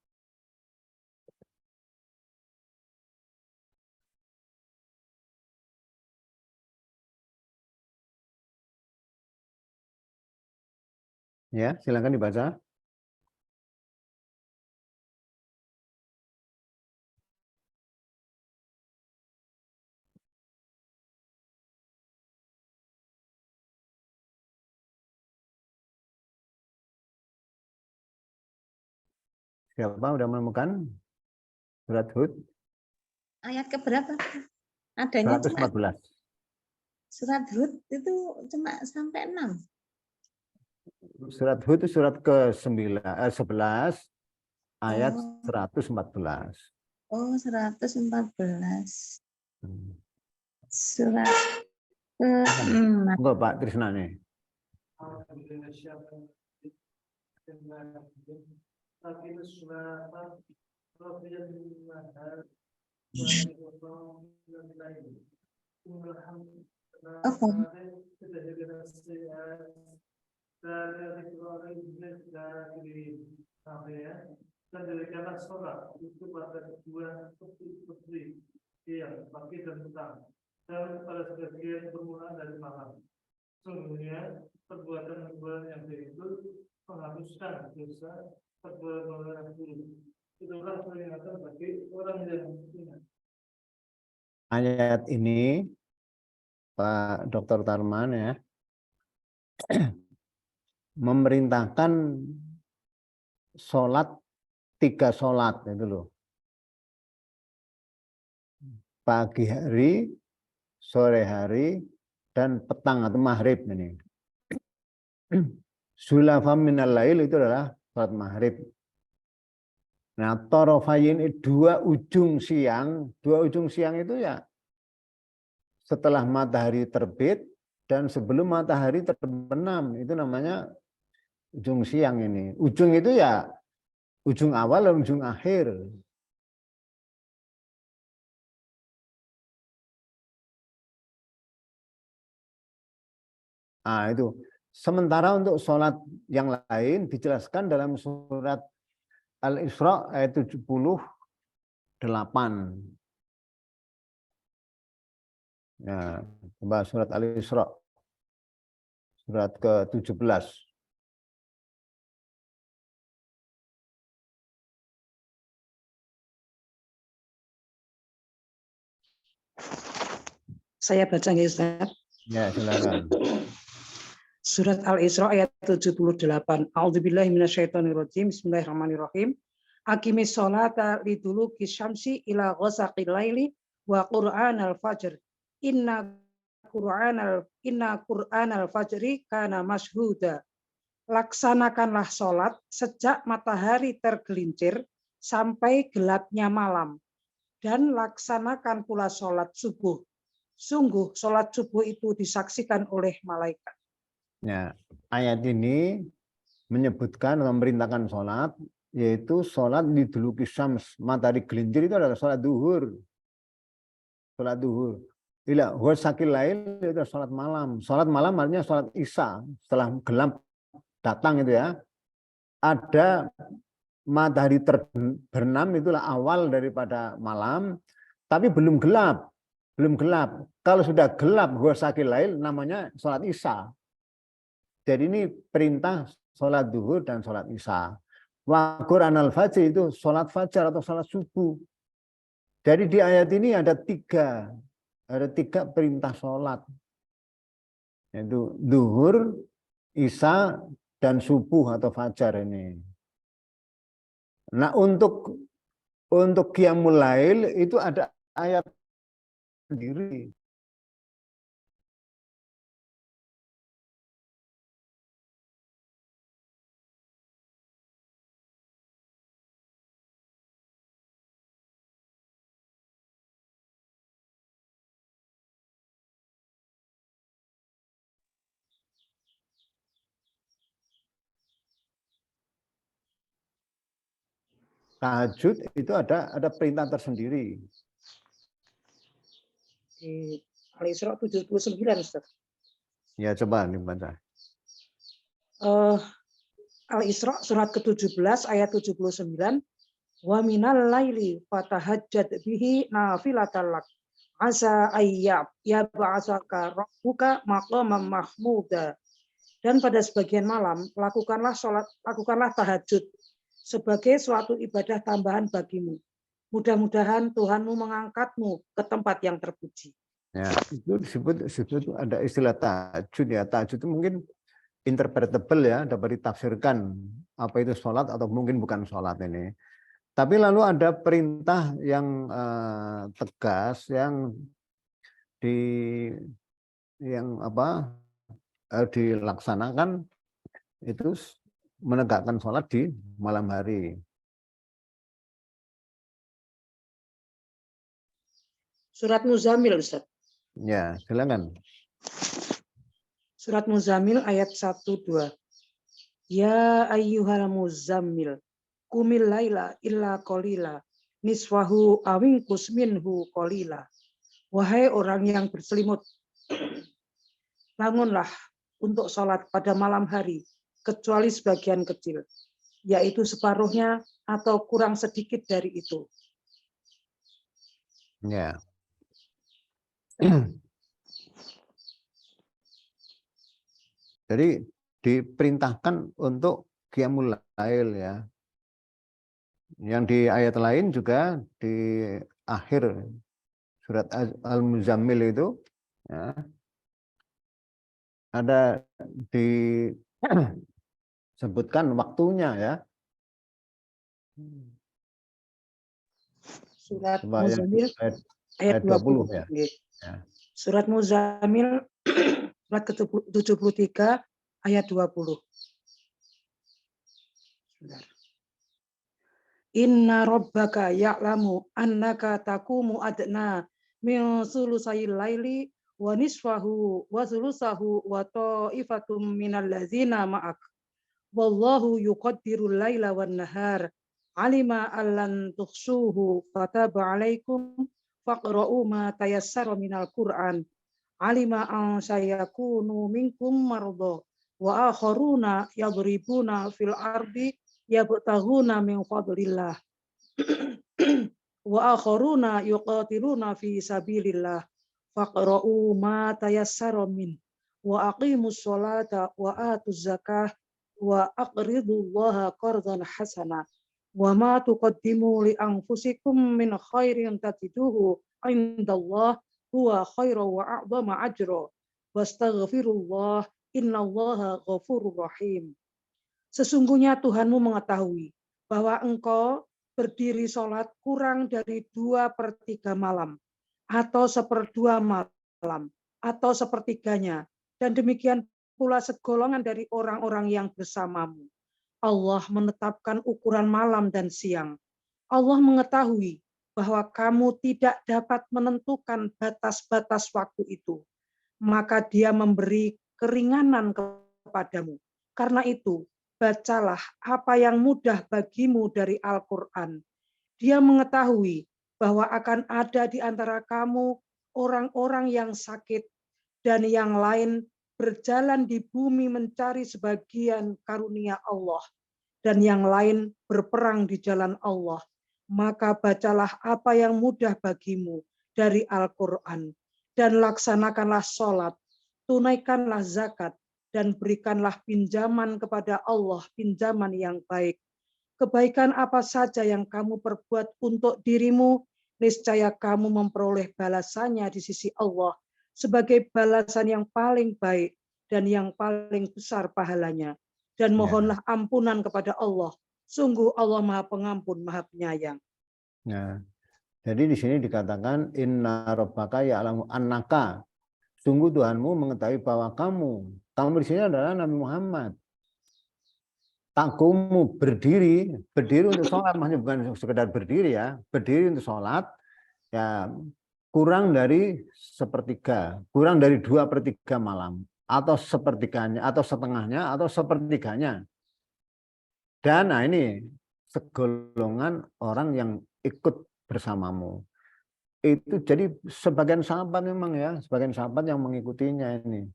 Ya, silakan dibaca. Siapa udah menemukan surat Hud Ayat keberapa? Adanya cuma 114. surat Hud itu cuma sampai 6. Surat Hud itu surat ke-11 ayat Oh. 114. Oh, 114. Hmm. Surat ke-6. Enggak Pak Trisna nih. Dan dirikanlah sholat itu pada kedua putri siang, pagi dan petang, dan pada sebagian permulaan dari malam. Sungguhnya perbuatan yang itu menghapuskan dosa perbuatan yang buruk. Itulah peringatan bagi orang yang ingat. Ayat ini Pak Dr. Tarman ya memerintahkan sholat 3 sholat itu loh. Pagi hari, sore hari, dan petang atau maghrib ini. Sulafam minal lail itu adalah sholat maghrib. Nah, torofayin itu 2 ujung siang. 2 ujung siang itu ya setelah matahari terbit dan sebelum matahari terbenam. Itu namanya ujung siang ini. Ujung itu ya ujung awal dan ujung akhir. Nah, itu. Sementara untuk sholat yang lain dijelaskan dalam surat Al-Isra ayat 78. Ya, coba surat Al-Isra surat ke-17. Saya baca nggih Ustaz. Ya, silakan. Surat Al-Isra ayat 78. A'udzubillahi minasyaitonirrajim. Bismillahirrahmanirrahim. Aqimis sholata liduluki syamsi ila ghasaqil laili wa qur'anal fajr. Inna qur'anal fajri kana mashhuda. Laksanakanlah sholat sejak matahari tergelincir sampai gelapnya malam. Dan laksanakan pula sholat subuh. Sungguh sholat subuh itu disaksikan oleh malaikat. Ya, ayat ini menyebutkan atau memerintahkan sholat, yaitu sholat liduluki syams, matahari gelincir itu adalah sholat duhur. Sholat duhur. Ila ghasaqil lail itu sholat malam. Sholat malam artinya sholat isya setelah gelap datang itu ya, ada matahari terbenam, itulah awal daripada malam, tapi belum gelap. Belum gelap. Kalau sudah gelap ghosakil lail namanya sholat isya. Jadi ini perintah sholat duhur dan sholat isya. Wa Qur'anal fajr itu sholat fajar atau sholat subuh. Jadi di ayat ini ada tiga perintah sholat, yaitu duhur, isya, dan subuh atau fajar ini. Nah untuk qiyamul lail itu ada ayat sendiri. Tahajud itu ada perintah tersendiri. Di Al-Isra 79, Ustaz. Ya coba dibaca. Al-Isra surat ke-17 ayat 79. Wa minal laili fatahajjad bihi nafilatan lak. Asa ayyab ya ba'asaka rabbuka maqaman mahmuda. Dan pada sebagian malam lakukanlah tahajud sebagai suatu ibadah tambahan bagimu. Mudah-mudahan Tuhanmu mengangkatmu ke tempat yang terpuji. Ya, itu disebut ada istilah tahajud ya. Tahajud itu mungkin interpretable ya, dapat ditafsirkan apa itu sholat atau mungkin bukan sholat ini. Tapi lalu ada perintah yang tegas yang dilaksanakan itu menegakkan sholat di malam hari. Surat Muzammil, Ustaz. Ya, silakan. Surat Muzammil ayat 1-2. Ya ayyuhal muzammil qumil laila illa qalila nisfahu awinqus minhu qalila. Wahai orang yang berselimut, bangunlah untuk sholat pada malam hari kecuali sebagian kecil, yaitu separuhnya atau kurang sedikit dari itu. Ya. Jadi diperintahkan untuk qiyamul lail ya. Yang di ayat lain juga di akhir surat Al-Muzammil itu ya, ada disebutkan waktunya ya. Surat Muzammil ayat 20 ya. Ya. Surat Muzammil surat ke-73 ayat 20. Inna rabbaka ya'lamu annaka taqumu adna min sulusayil laili wa nisfahu wa sulusahu wa ta'ifatum minal ladzina ma'ak. Wallahu yuqaddirul laila wan nahar. Alima allan tuhsuhu fataba alaikum faqra'u ma tayassara minal Qur'an. Alima an sayakunu minkum marda wa akharuna yadribuna fil ardi yabtaghuna min fadlillah wa akharuna yuqatiluna fi sabilillah faqra'u ma tayassara min wa aqimus sholata wa atuz zakah wa aqridullaha qardan hasana wa ma tuqaddimu li anfusikum min khairin tajiduhu indallah huwa khairan wa a'zama ajra wastaghfirullah innallaha ghafurur rahim. Sesungguhnya Tuhanmu mengetahui bahwa engkau berdiri sholat kurang dari 2/3 malam atau 1/2 malam atau sepertiganya, dan demikian pula segolongan dari orang-orang yang bersamamu. Allah menetapkan ukuran malam dan siang. Allah mengetahui bahwa kamu tidak dapat menentukan batas-batas waktu itu, maka Dia memberi keringanan kepadamu. Karena itu, bacalah apa yang mudah bagimu dari Al-Quran. Dia mengetahui bahwa akan ada di antara kamu orang-orang yang sakit dan yang lain berjalan di bumi mencari sebagian karunia Allah, dan yang lain berperang di jalan Allah, maka bacalah apa yang mudah bagimu dari Al-Quran, dan laksanakanlah sholat, tunaikanlah zakat, dan berikanlah pinjaman kepada Allah, pinjaman yang baik. Kebaikan apa saja yang kamu perbuat untuk dirimu, niscaya kamu memperoleh balasannya di sisi Allah sebagai balasan yang paling baik dan yang paling besar pahalanya. Dan mohonlah ampunan kepada Allah. Sungguh Allah Maha Pengampun, Maha Penyayang. Nah, jadi di sini dikatakan inna rabbaka ya'lamu annaka. Sungguh Tuhanmu mengetahui bahwa kamu di sini adalah Nabi Muhammad. Takumu berdiri untuk sholat, maksudnya bukan sekedar berdiri ya, berdiri untuk sholat, ya kurang dari sepertiga, kurang dari 2/3 malam, atau sepertiganya, atau setengahnya, atau sepertiganya. Dan nah ini segolongan orang yang ikut bersamamu. Itu jadi sebagian sahabat memang ya, sebagian sahabat yang mengikutinya ini.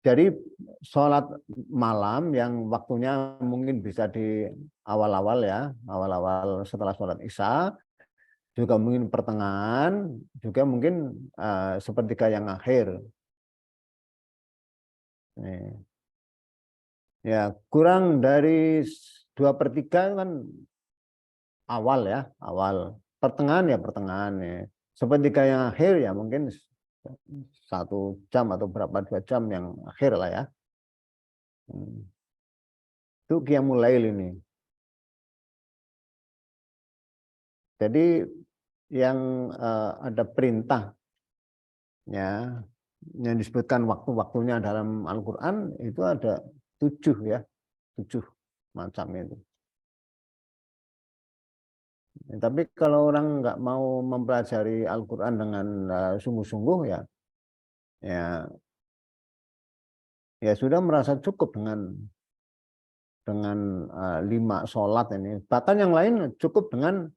Jadi sholat malam yang waktunya mungkin bisa di awal-awal ya, awal-awal setelah sholat Isya, juga mungkin pertengahan, juga mungkin sepertiga yang akhir. Nih. Ya kurang dari 2/3 kan awal ya, awal. Pertengahan ya pertengahan ya. Sepertiga yang akhir ya mungkin 1 jam atau 2 jam yang akhir lah ya. Itu Qiyamul Lail ini. Jadi yang ada perintah ya, yang disebutkan waktu-waktunya dalam Al-Quran itu ada 7 ya, 7 macam itu. Tapi kalau orang nggak mau mempelajari Al-Quran dengan sungguh-sungguh ya, ya sudah merasa cukup dengan 5 sholat ini. Bahkan yang lain cukup dengan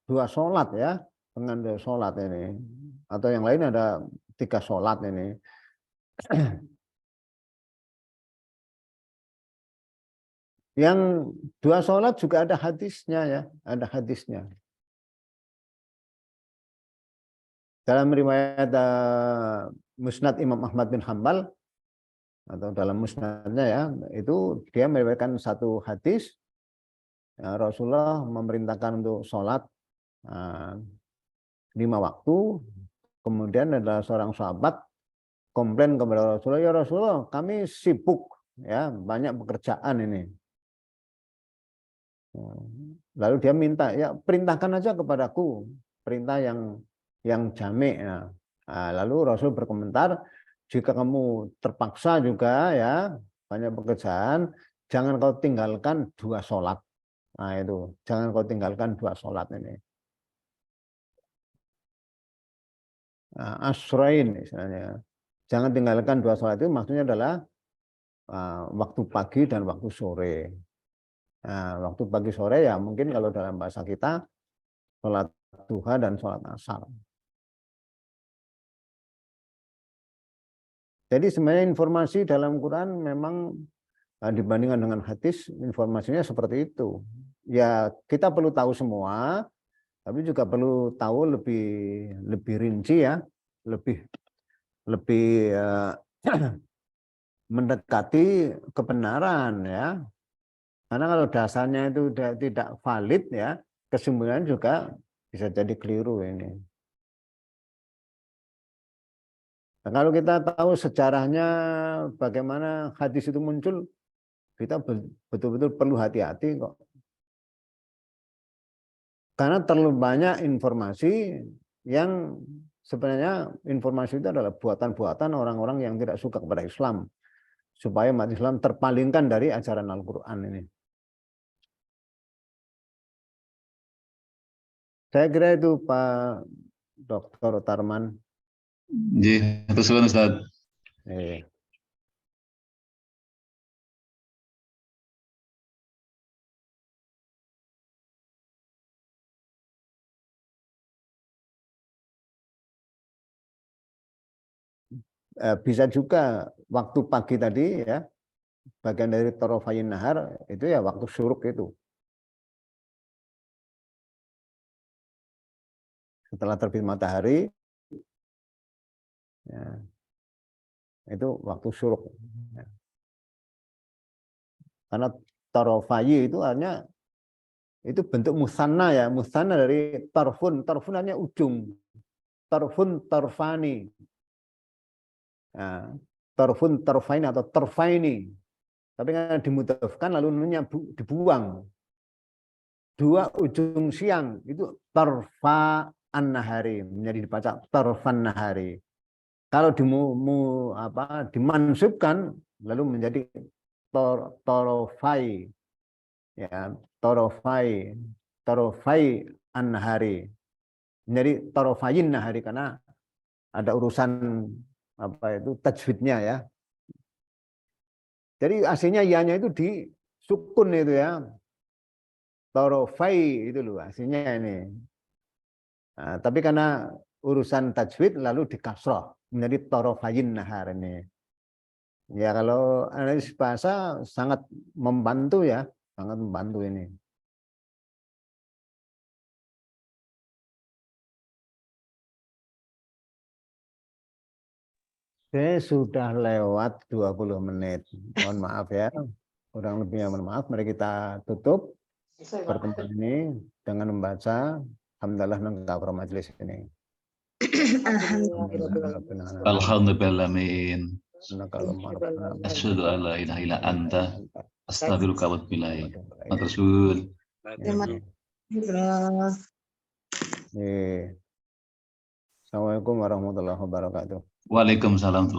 2 sholat ya, dengan 2 sholat ini. Atau yang lain ada 3 sholat ini. Yang 2 sholat juga ada hadisnya ya, ada hadisnya. Dalam riwayat Musnad Imam Ahmad bin Hanbal, atau dalam musnadnya ya, itu dia meriwayatkan satu hadis, ya, Rasulullah memerintahkan untuk sholat 5 waktu, kemudian ada seorang sahabat komplain kepada Rasulullah, ya Rasulullah kami sibuk ya, banyak pekerjaan ini. Lalu dia minta, ya perintahkan aja kepadaku perintah yang jamek. Lalu Rasul berkomentar, jika kamu terpaksa juga ya banyak pekerjaan, jangan kau tinggalkan 2 sholat. Nah itu, jangan kau tinggalkan 2 sholat ini. Asrain misalnya, jangan tinggalkan 2 sholat itu maksudnya adalah waktu pagi dan waktu sore. Nah, waktu pagi sore ya mungkin kalau dalam bahasa kita sholat duha dan sholat asar. Jadi sebenarnya informasi dalam Quran memang dibandingkan dengan hadis, informasinya seperti itu. Ya kita perlu tahu semua, tapi juga perlu tahu lebih rinci ya, lebih mendekati kebenaran ya. Karena kalau dasarnya itu tidak valid ya, kesimpulan juga bisa jadi keliru ini. Nah, kalau kita tahu sejarahnya bagaimana hadis itu muncul, kita betul-betul perlu hati-hati kok. Karena terlalu banyak informasi yang sebenarnya informasi itu adalah buatan-buatan orang-orang yang tidak suka kepada Islam. Supaya umat Islam terpalingkan dari ajaran Al-Quran ini. Saya kira itu Pak Dr. Tarman. Nggih, atur suwun Ustaz. bisa juga waktu pagi tadi ya, bagian dari torofayin nahar itu ya waktu syuruk itu. Setelah terbit matahari, ya, itu waktu syuruk. Ya. Karena torofayi itu artinya itu bentuk musanna ya, musanna dari tarfun, tarfun hanya ujung, tarfun tarfani, nah, tarfun tarfaini atau tarfaini, tapi kan dimudafkan lalu nunnya dibuang, dua ujung siang itu tarfa an-nahari, menjadi dibaca tarfan nahari. Kalau dimansubkan lalu menjadi torofai, ya, torofai an-nahari, menjadi torofayin nahari karena ada urusan apa itu tajwidnya ya. Jadi aslinya ianya itu di sukun itu ya, torofai itu loh aslinya ini. Nah, tapi karena urusan tajwid lalu di kasroh menjadi torofayin nahar ini. Ya kalau analis bahasa sangat membantu ya, sangat membantu ini. Sudah lewat 20 menit. Mohon maaf ya. Kurang lebihnya mohon maaf. Mari kita tutup pertemuan ini dengan membaca Alhamdulillah nengkau majelis ini. Alhamdulillah. Asyhadu an la ilaha illa anta astaghfiruka wa atubu ilaik. Matur Terima kasih. Assalamualaikum warahmatullahi wabarakatuh. Waalaikumsalam.